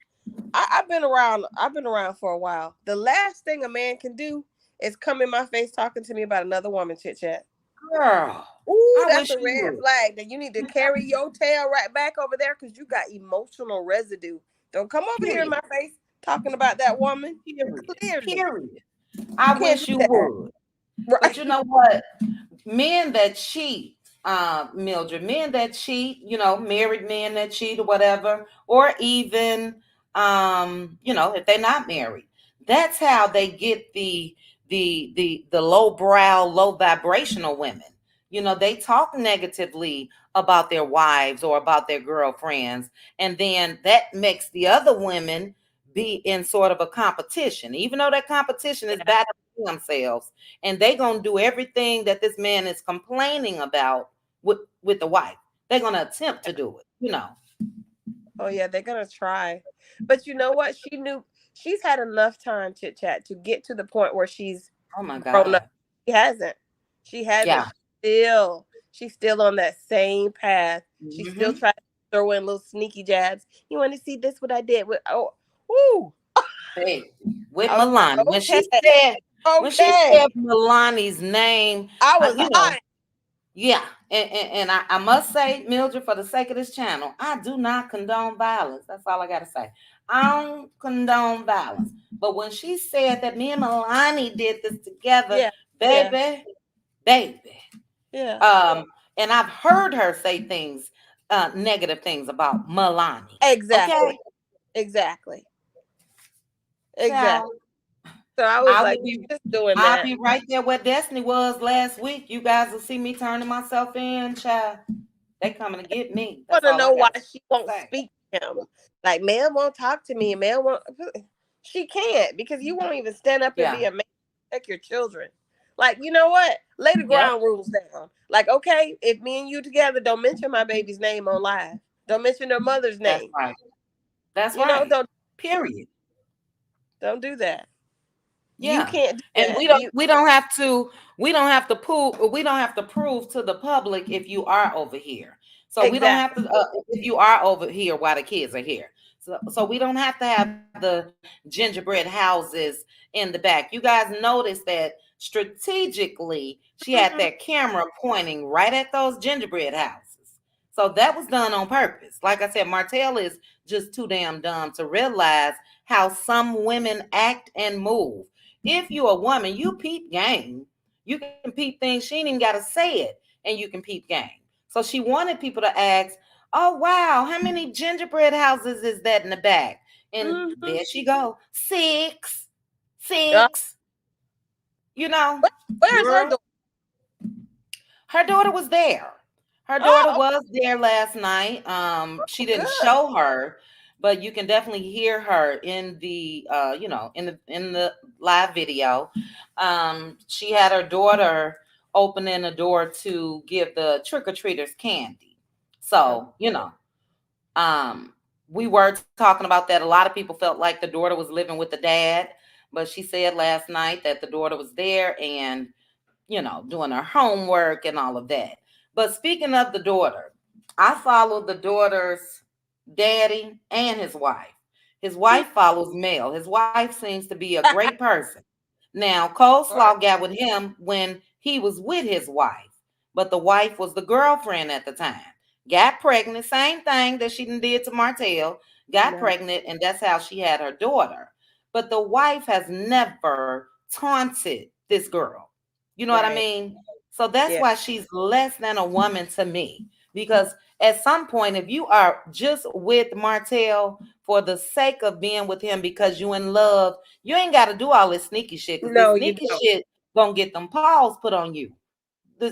I've been around. I've been around for a while. The last thing a man can do is come in my face talking to me about another woman. Chit chat. Girl, Ooh, I that's wish a you red would. flag. That you need to carry your tail right back over there because you got emotional residue. Don't come over here in Period. my face talking about that woman. Period. Clearly, Period. you I can't wish do you that. would. But you Right? know what? Men that cheat, Mildred, men that cheat, married men that cheat or whatever, or even, if they're not married, that's how they get the low brow, low vibrational women. They talk negatively about their wives or about their girlfriends, and then that makes the other women be in sort of a competition, even though that competition is Yeah. battling themselves, and they gonna do everything that this man is complaining about with the wife. They're gonna attempt to do it. Oh yeah, they're gonna try. But you know what? She knew she's had enough time chit chat to get to the point where she's Oh my grown up. God. She hasn't. She hasn't. Yeah. She's still on that same path. She still Hmm. tries to throw in little sneaky jabs. You want to see this? What I did with? Oh, woo. Hey, with I was Milani. like, okay, When she okay. said Milani's name, I was you know, hot. yeah. And I must say, Mildred, for the sake of this channel, I do not condone violence. That's all I gotta say. I don't condone violence. But when she said that me and Milani did this together, Yeah. Yeah. baby, baby. Yeah. And I've heard her say things, negative things about Milani. Okay, Exactly. Exactly. child. Exactly. So I was I will like, be just doing I'll that. be right there where Destiny was last week. You guys will see me turning myself in, child. They coming to get me. Want That's to all I know why gotta she won't say. speak to him. Like, man won't talk to me. Man won't. She can't because you won't even stand up and Yeah. be a man. Protect your children. Like, you know what? Lay the Yep. ground rules down. Like, okay, if me and you together, don't mention my baby's name on live. Don't mention their mother's That's name. right. That's You know, right. don't Period. don't do that. You Yeah. can't do And that. we don't have to prove to the public if you are over here. So we don't have Exactly. to if you are over here while the kids are here. So we don't have to have the gingerbread houses in the back. You guys notice that strategically she had Mhm. that camera pointing right at those gingerbread houses. So that was done on purpose. Like I said, Martell is just too damn dumb to realize how some women act and move. If you're a woman, you peep game. You can peep things. She ain't even got to say it, and you can peep game. So she wanted people to ask, oh, wow, how many gingerbread houses is that in the back? And Mhm. there she go. Six. Uh, Six. You know, where's her girl, daughter? her daughter was there. Her daughter Oh, was there last night. She didn't good. show her, but you can definitely hear her in the in the live video. She had her daughter opening the door to give the trick-or-treaters candy. Oh, So, um, we were talking about that. A lot of people felt like the daughter was living with the dad, but she said last night that the daughter was there and doing her homework and all of that. But speaking of the daughter, I followed the daughter's daddy and his wife. His wife follows Mel. His wife seems to be a great person. Now, Lord. Coleslaw got with him when he was with his wife, but the wife was the girlfriend at the time. Got pregnant, same thing that she did to Martell. Got No. pregnant, and that's how she had her daughter. But the wife has never taunted this girl. You know what I Right. mean? So that's Yeah. why she's less than a woman to me. Because at some point, if you are just with Martell for the sake of being with him because you in love, you ain't got to do all this sneaky shit. Because this No, you sneaky don't. shit gonna get them paws put on you.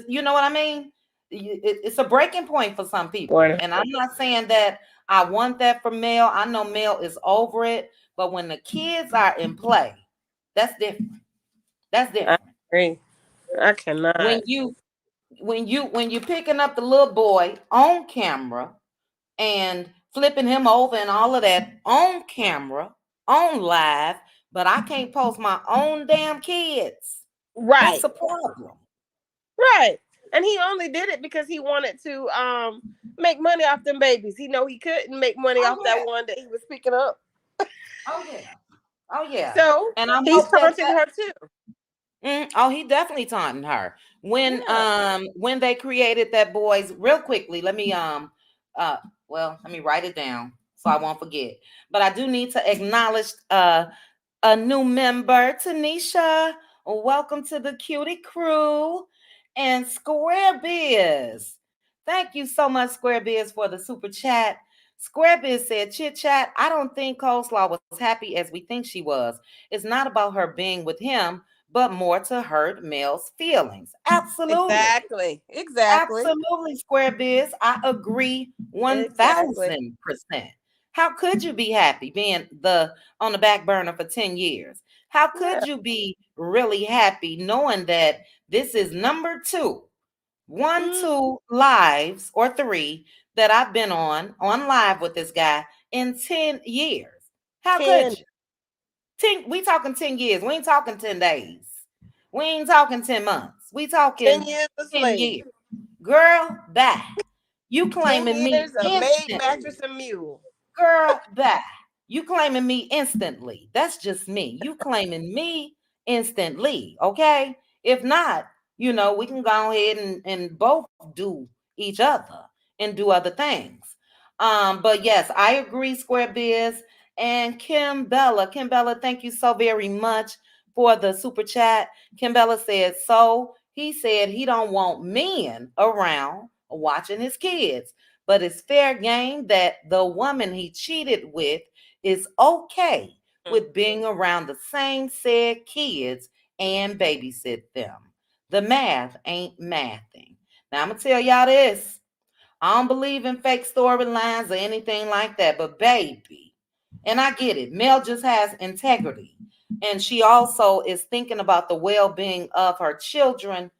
You know what I mean? It's a breaking point for some people, Lord. and I'm not saying that I want that for Mel. I know Mel is over it, but when the kids are in play, that's different. That's I different. agree. I When cannot. you picking up the little boy on camera and flipping him over and all of that on camera, on live, but I can't post my own damn kids. That's Right. a problem. Right. And he only did it because he wanted to make money off them babies. He know he couldn't make money Oh off yeah. that one that he was picking up. Oh yeah. Oh yeah. So And I he's hope that taunting her too. oh, he definitely taunting her. Yeah. When they created that boys, real quickly, uh let me write it down so I won't forget. But I do need to acknowledge a new member, Tanisha. Welcome to the cutie crew. And Square Biz. Thank you so much, Square Biz, for the super chat. Square Biz said, chit chat, I don't think Coleslaw was happy as we think she was. It's not about her being with him, but more to hurt Mel's feelings. Absolutely. Exactly. Exactly. Absolutely, Square Biz. I agree Exactly. 1000%. How could you be happy being the on the back burner for 10 years? How Yeah. could you be really happy knowing that this is number two, one, Mm, two lives or three that I've been on live with this guy in 10 years? How could 10. you? We talking 10 years. We ain't talking 10 days. We ain't talking 10 months. We 10 talking years a 10 slave. years. Girl, bye. You 10 claiming me years of maid, instantly. mattress, and mule. Girl, bye. You claiming me instantly. That's just me. You claiming me instantly. Okay. If not, we can go ahead and both do each other and do other things. But yes, I agree, Square Biz. And Kim Bella, thank you so very much for the super chat. Kim Bella said, so he said he don't want men around watching his kids, but it's fair game that the woman he cheated with is okay with being around the same said kids and babysit them. The math ain't mathing. Now I'm gonna tell y'all this. I don't believe in fake storylines or anything like that, but baby, and I get it. Mel just has integrity, and she also is thinking about the well-being of her children.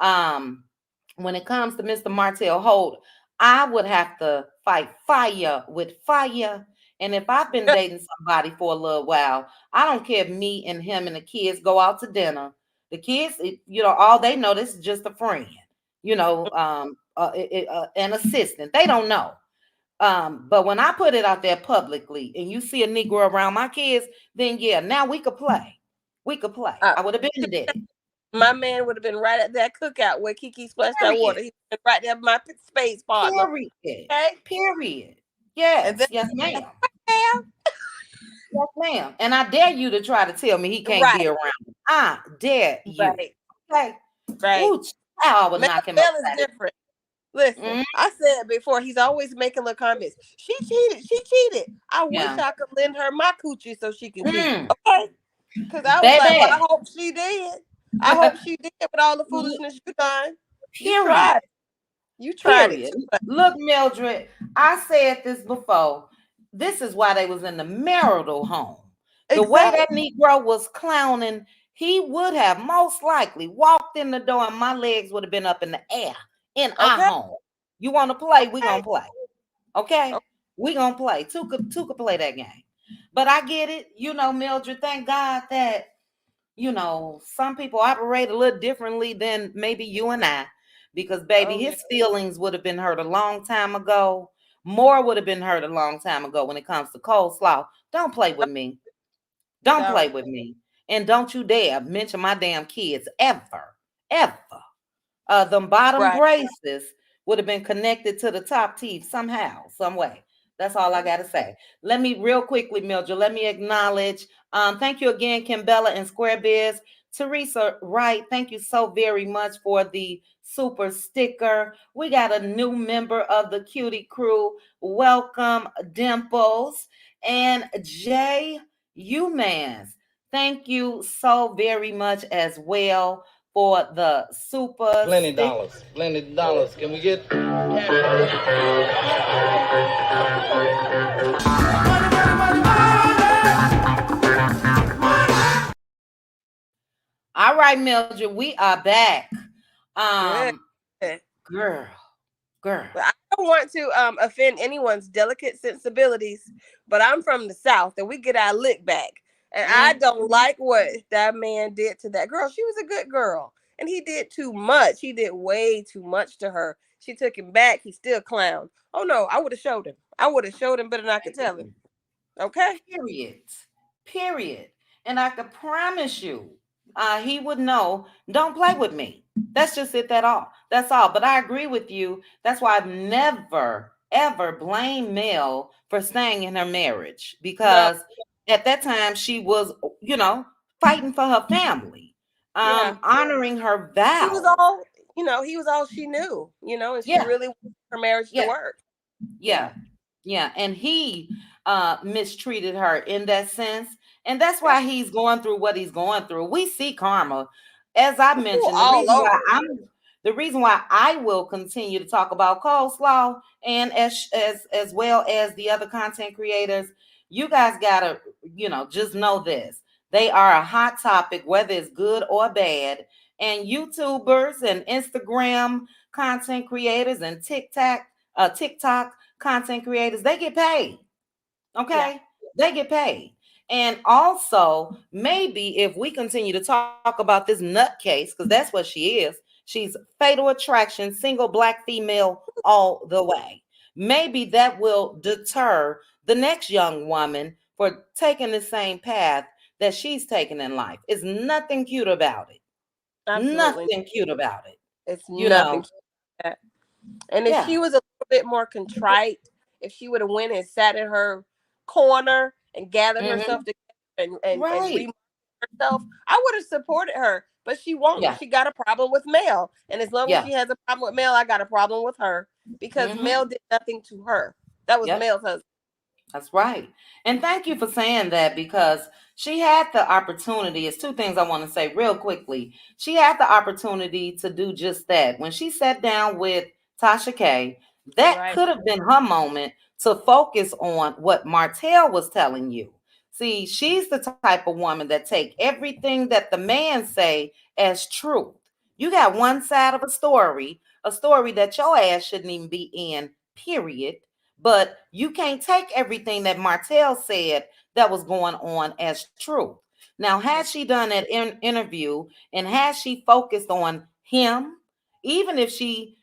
Um, when it comes to Mr. Martel Holt, I would have to fight fire with fire. And if I've been dating somebody for a little while, I don't care if me and him and the kids go out to dinner. The kids, all they know, this is just a friend, an assistant. They don't know. But when I put it out there publicly and you see a Negro around my kids, then yeah, now we could play. We could play. I would have been there. My man would have been right at that cookout where Kiki splashed that water. He was right there, my space partner. Period. Okay? Period. Yes. Then, yes, ma'am. Yes, ma'am. And I dare you to try to tell me he can't be around. I dare you. Right. Okay. Right. Ooh, I would knock him out. Mel is different. Listen, I said before, he's always making little comments. She cheated. I wish I could lend her my coochie so she can cheat. Okay? Because I was like, well, I hope she did. I hope she did with all the foolishness you done. Period. You tried it. Look, Mildred, I said this before. This is why they was in the marital home. The way that Negro was clowning, he would have most likely walked in the door and my legs would have been up in the air in our home. You want to play? We gonna play. Okay? We gonna play. Two could play that game. But I get it. Mildred, thank God that, some people operate a little differently than maybe you and I. Because, baby, his feelings would have been hurt a long time ago. More would have been hurt a long time ago when it comes to coleslaw. Don't play with me. Don't play with me. And don't you dare mention my damn kids ever. Them bottom braces would have been connected to the top teeth somehow, some way. That's all I got to say. Let me real quickly, Mildred, let me acknowledge. Thank you again, Kimbella and Square Biz. Teresa Wright, thank you so very much for the super sticker. We got a new member of the Cutie Crew. Welcome, Dimples. And Jay Umans, thank you so very much as well for the super plenty dollars. Can we get All right, Mildred, we are back. Girl. I don't want to offend anyone's delicate sensibilities, but I'm from the South and we get our lick back. And I don't like what that man did to that girl. She was a good girl. And he did too much. He did way too much to her. She took him back. He still clowned. Oh, no, I would have showed him. I would have showed him better than I could tell him. Okay? Period. And I could promise you, he would know, don't play with me. That's just it, that's all. But I agree with you. That's why I've never, ever blamed Mel for staying in her marriage. Because at that time, she was, fighting for her family. Honoring her vows. He was all, he was all she knew, and she really wanted her marriage to work. Yeah. And he mistreated her in that sense. And that's why he's going through what he's going through. We see karma. As I mentioned, the reason why I will continue to talk about coleslaw and as well as the other content creators, you guys gotta, just know this. They are a hot topic, whether it's good or bad. And YouTubers and Instagram content creators and TikTok content creators, they get paid. Okay? They get paid. And also, maybe if we continue to talk about this nutcase, because that's what she is, she's fatal attraction, single black female all the way. Maybe that will deter the next young woman for taking the same path that she's taken in life. It's nothing cute about it. Absolutely. Nothing cute about it. It's nothing cute about that. And if she was a little bit more contrite, if she would have went and sat in her corner and gathered Mm-hmm. herself together and Right. remarketed herself, I would have supported her. But she won't. Yeah. She got a problem with Mel. And as long as Yeah. she has a problem with Mel, I got a problem with her because Mm-hmm. Mel did nothing to her. That was Yep. Mel's husband. That's right. And thank you for saying that because she had the opportunity. It's two things I want to say real quickly. She had the opportunity to do just that. When she sat down with Tasha K, that Right. could have been her moment to focus on what Martel was telling you. See, she's the type of woman that take everything that the man say as truth. You got one side of a story that your ass shouldn't even be in, period, but you can't take everything that Martel said that was going on as truth. Now, had she done that interview and had she focused on him, even if she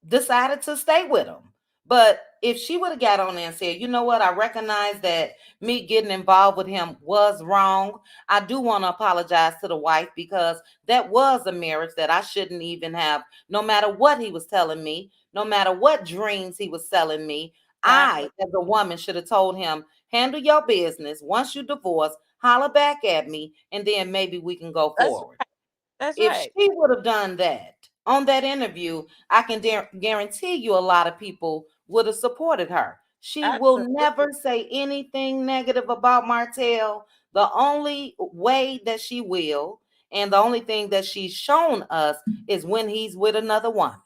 decided to stay with him, but if she would have got on there and said, you know what, I recognize that me getting involved with him was wrong. I do want to apologize to the wife because that was a marriage that I shouldn't even have, no matter what he was telling me, no matter what dreams he was selling me. Exactly. I, as a woman, should have told him, handle your business. Once you divorce, holler back at me, and then maybe we can go That's forward. that's If right. she would have done that on that interview, I can guarantee you a lot of people would have supported her. She will Absolutely. never say anything negative about Martell. The only way that she will, and the only thing that she's shown us, is when he's with another woman.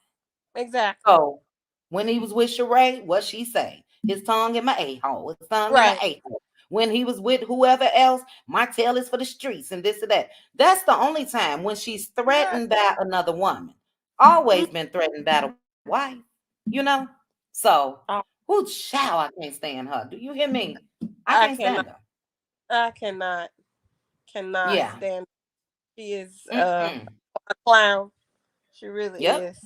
Exactly. So when he was with Sheree, what she say? His tongue in my a-hole. His tongue in my Right. a-hole. When he was with whoever else, my tail is for the streets and this and that. That's the only time when she's Right. threatened by another woman. Mm, Always been threatened by the wife, So, oh, who child, I can't stand her. Do you hear me? I can't I stand her. cannot. I cannot Yeah. stand. She is Mm-mm. a clown. She really Yep. is.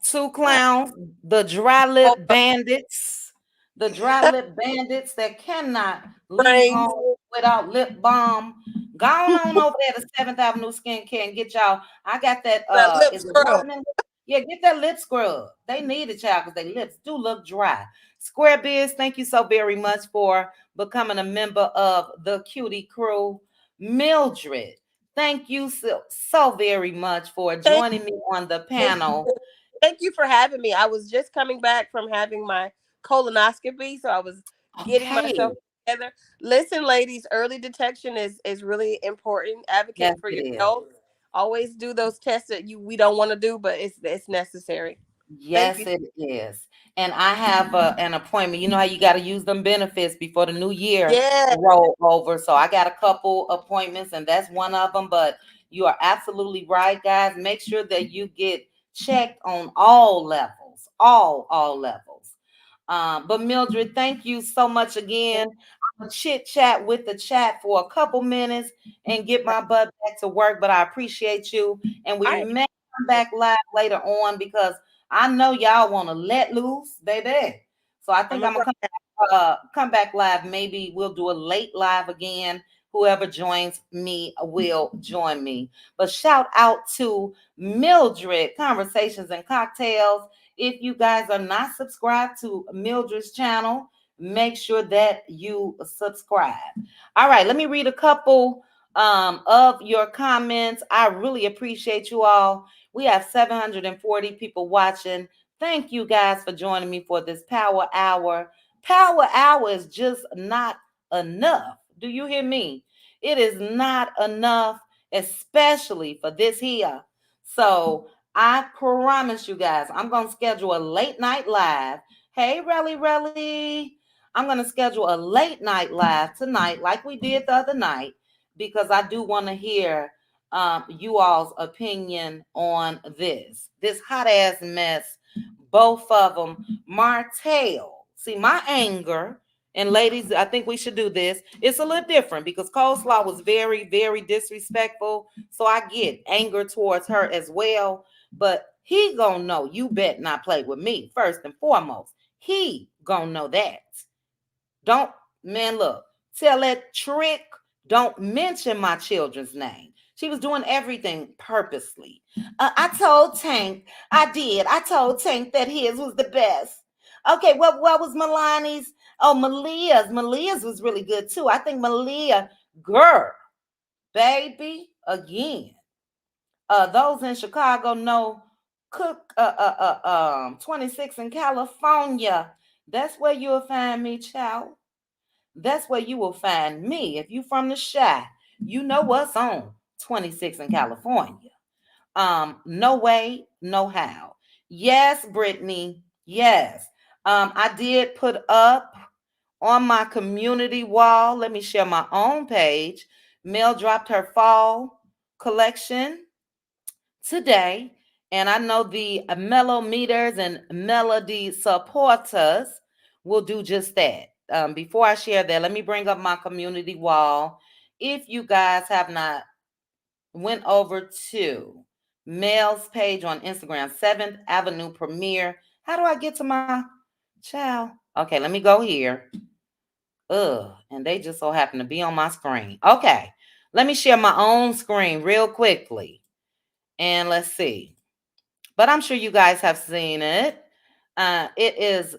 Two Uh, clowns, the dry both lip of bandits, the dry lip bandits that cannot leave brains. home without lip balm. Go on over there to 7th Avenue Skincare and get y'all. I got that That lip is it scrub. watermelon? Yeah, get that lip scrub. They need it, child, because their lips do look dry. Square Biz, thank you so very much for becoming a member of the Cutie Crew. Mildred, thank you so very much for Thank, joining me on the thank panel. thank you for having me. I was just coming back from having my colonoscopy, so I was getting Okay. myself together. Listen, ladies, early detection is really important. Yes, Advocate for it your is. health. Always do those tests that we don't want to do, but it's necessary. Thank Yes, you. it is. And I have an appointment. You know how you got to use them benefits before the new year Yeah, roll over. So I got a couple appointments, and that's one of them. But you are absolutely right, guys. Make sure that you get checked on all levels, all levels. But Mildred, thank you so much again. I'm gonna chit chat with the chat for a couple minutes and get my butt back to work. But I appreciate you, and we I may come back live later on because I know y'all want to let loose, baby. So I I'm think gonna I'm gonna come back live. Maybe we'll do a late live again. Whoever joins me will join me. But shout out to Mildred Conversations and Cocktails. If you guys are not subscribed to Mildred's channel, make sure that you subscribe. All right, let me read a couple of your comments. I really appreciate you all. We have 740 people watching. Thank you guys for joining me for this power hour. Power hour is just not enough. Do you hear me? It is not enough, especially for this here. So I promise you guys, I'm going to schedule a late night live. Hey, Relly. I'm going to schedule a late night live tonight, like we did the other night, because I do want to hear you all's opinion on this hot ass mess. Both of them. Martell. See, my anger, and ladies, I think we should do this. It's a little different because Coleslaw was very, very disrespectful. So I get anger towards her as well. But he gonna know you bet not play with me first and foremost. He gonna know that. Don't, man, look, tell that trick, don't mention my children's name. She was doing everything purposely. I told Tank, I did. I told Tank that his was the best. Okay, what was Milani's? Oh, Malia's was really good too. I think Malia, girl, baby, again. Those in Chicago know Cook 26 in California. That's where you'll find me, child. That's where you will find me. If you from the Chi, you know what's on 26 in California. No way, no how. Yes, Brittany. Yes. I did put up on my community wall. Let me share my own page. Mel dropped her fall collection today. And I know the mellow meters and melody supporters will do just that. Before I share that, let me bring up my community wall. If you guys have not went over to Mel's page on Instagram, 7th Avenue Premiere. How do I get to my child? Okay, let me go here. And they just so happen to be on my screen. Okay, let me share my own screen real quickly. And let's see. But I'm sure you guys have seen it. It is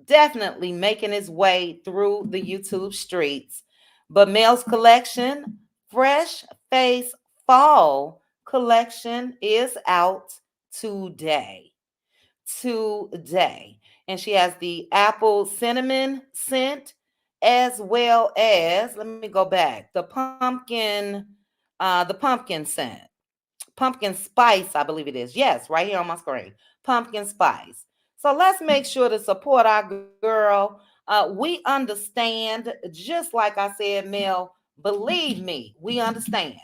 definitely making its way through the YouTube streets. But Mel's collection, Fresh Face Fall collection, is out today. Today. And she has the apple cinnamon scent, as well as, let me go back, the pumpkin scent. Pumpkin spice, I believe it is. Yes, right here on my screen. Pumpkin spice. So let's make sure to support our girl. We understand, just like I said, Mel, believe me, we understand.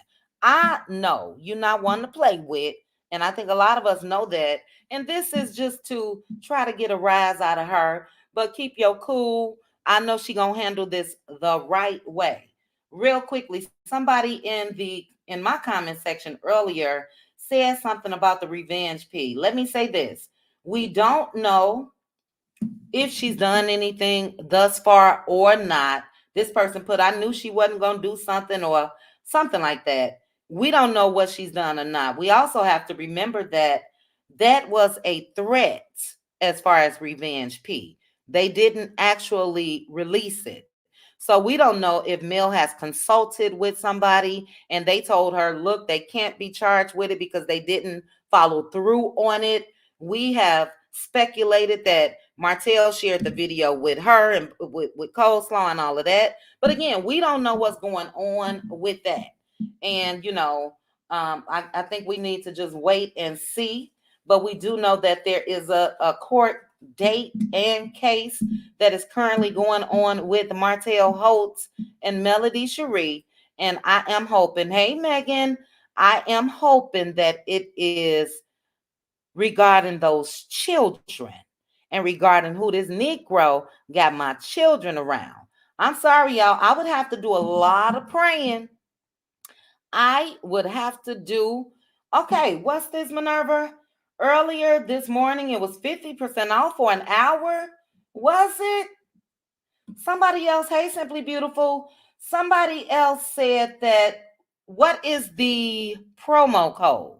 I know you're not one to play with, and I think a lot of us know that. And this is just to try to get a rise out of her, but keep your cool. I know she gonna handle this the right way. Real quickly, somebody in my comment section earlier said something about the revenge P. Let me say this. We don't know if she's done anything thus far or not. This person put, I knew she wasn't going to do something or something like that. We don't know what she's done or not. We also have to remember that that was a threat as far as revenge P. They didn't actually release it. So we don't know if Mel has consulted with somebody and they told her, look, they can't be charged with it because they didn't follow through on it. We have speculated that Martel shared the video with her and with coleslaw and all of that. But again, we don't know what's going on with that. And, I think we need to just wait and see. But we do know that there is a court date and case that is currently going on with Martel Holtz and Melody Cherie. And I am hoping, hey, Megan, I am hoping that it is regarding those children and regarding who this Negro got my children around. I'm sorry, y'all. I would have to do a lot of praying. I would have to do, okay, what's this, Minerva? Earlier this morning, it was 50% off for an hour. Was it? Somebody else, hey, Simply Beautiful. Somebody else said that, what is the promo code?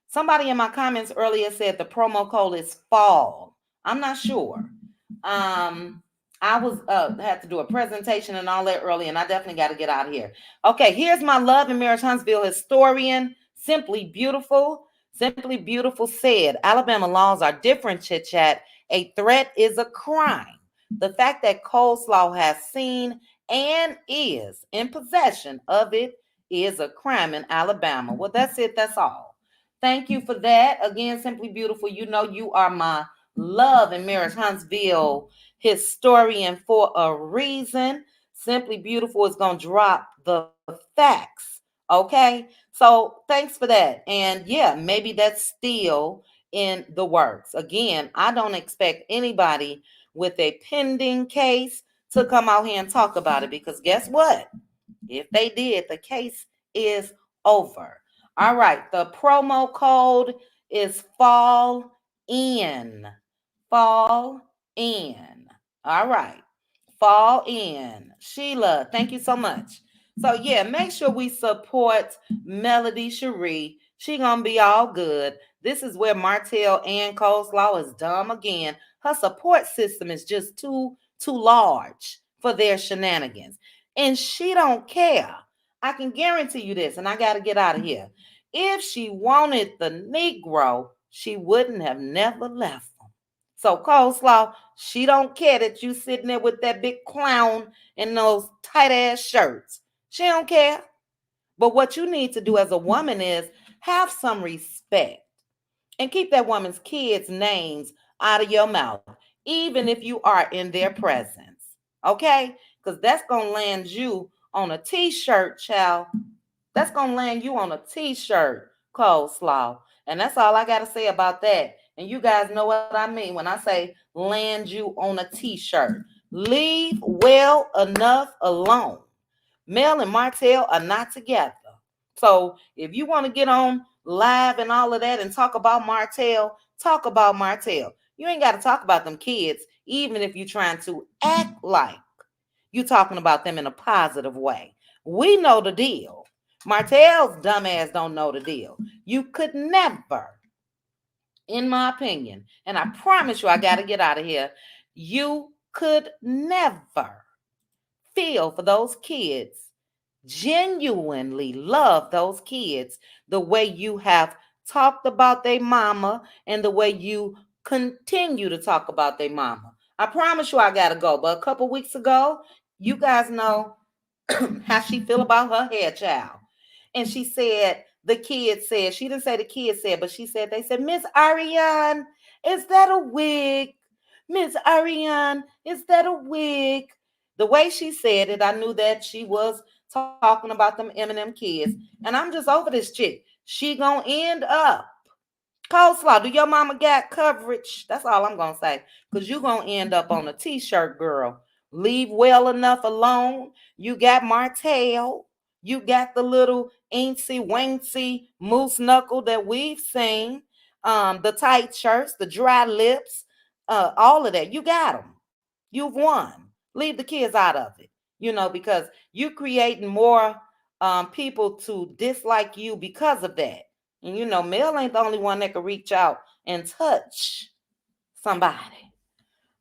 Somebody in my comments earlier said the promo code is fall. I'm not sure. I was had to do a presentation and all that early, and I definitely got to get out of here. Okay, here's my Love and Marriage Huntsville historian, Simply Beautiful. Simply Beautiful said, Alabama laws are different, chit chat. A threat is a crime. The fact that coleslaw has seen and is in possession of it is a crime in Alabama. Well, that's it. That's all. Thank you for that. Again, Simply Beautiful, you know you are my Love and Marriage Huntsville historian for a reason. Simply Beautiful is going to drop the facts. Okay. So thanks for that. And yeah, maybe that's still in the works. Again, I don't expect anybody with a pending case to come out here and talk about it because guess what? If they did, the case is over. All right. The promo code is fall in. Fall in. All right. Fall in. Sheila, thank you so much. So yeah, make sure we support Melody Cherie. She gonna be all good. This is where Martel and Coleslaw is dumb again. Her support system is just too too large for their shenanigans. And she don't care. I can guarantee you this, and I got to get out of here. If she wanted the Negro, she wouldn't have never left him. So Coleslaw, she don't care that you sitting there with that big clown and those tight ass shirts. She don't care. But what you need to do as a woman is have some respect and keep that woman's kids' names out of your mouth, even if you are in their presence. Okay? Because that's going to land you on a t-shirt, child. That's going to land you on a t-shirt, Coleslaw. And that's all I got to say about that. And you guys know what I mean when I say land you on a t-shirt. Leave well enough alone. Mel and Martel are not together. So if you want to get on live and all of that and talk about Martel, talk about Martel. You ain't got to talk about them kids, even if you're trying to act like you're talking about them in a positive way. We know the deal. Martel's dumbass don't know the deal. You could never, in my opinion, and I promise you I got to get out of here, you could never feel for those kids, genuinely love those kids the way you have talked about their mama and the way you continue to talk about their mama. I promise you I gotta go. But a couple weeks ago, you guys know how she feel about her hair child. And she said, the kid said, she didn't say the kid said, but she said, they said, Miss Ariane, is that a wig? Miss Ariane, is that a wig? The way she said it, I knew that she was talking about them Eminem kids. And I'm just over this chick. She gonna end up. Coleslaw, do your mama got coverage? That's all I'm gonna say. Because you're gonna end up on a t-shirt, girl. Leave well enough alone. You got Martel. You got the little ain'tsy wanksy moose knuckle that we've seen. The tight shirts, the dry lips, all of that. You got them. You've won. Leave the kids out of it. Because you're creating more people to dislike you because of that. And Mel ain't the only one that can reach out and touch somebody.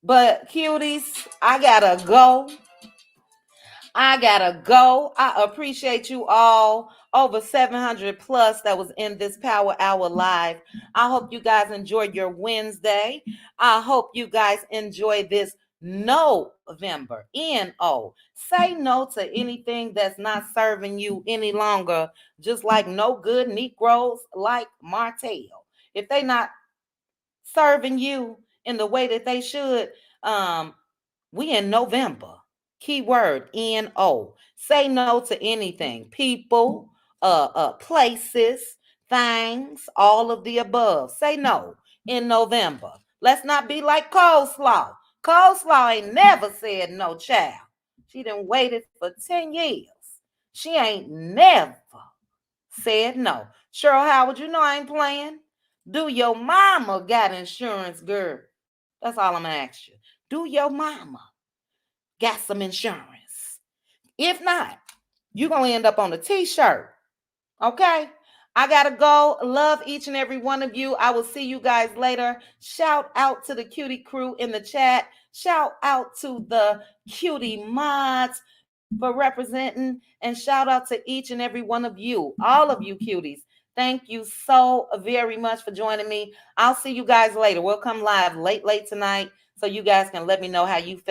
But cuties, I gotta go. I appreciate you all. Over 700 plus that was in this Power Hour Live. I hope you guys enjoyed your Wednesday. I hope you guys enjoy this November. N-O. Say no to anything that's not serving you any longer, just like no good Negroes like Martel. If they not serving you in the way that they should, we in November. Keyword N-O. Say no to anything. People, places, things, all of the above. Say no in November. Let's not be like Coleslaw. Coleslaw ain't never said no, child. She done waited for 10 years. She ain't never said no. Cheryl Howard, I ain't playing. Do your mama got insurance, girl? That's all I'm gonna ask you. Do your mama got some insurance? If not, you're going to end up on a t-shirt. Okay? I got to go. Love each and every one of you. I will see you guys later. Shout out to the cutie crew in the chat. Shout out to the cutie mods for representing. And shout out to each and every one of you, all of you cuties. Thank you so very much for joining me. I'll see you guys later. We'll come live late tonight so you guys can let me know how you feel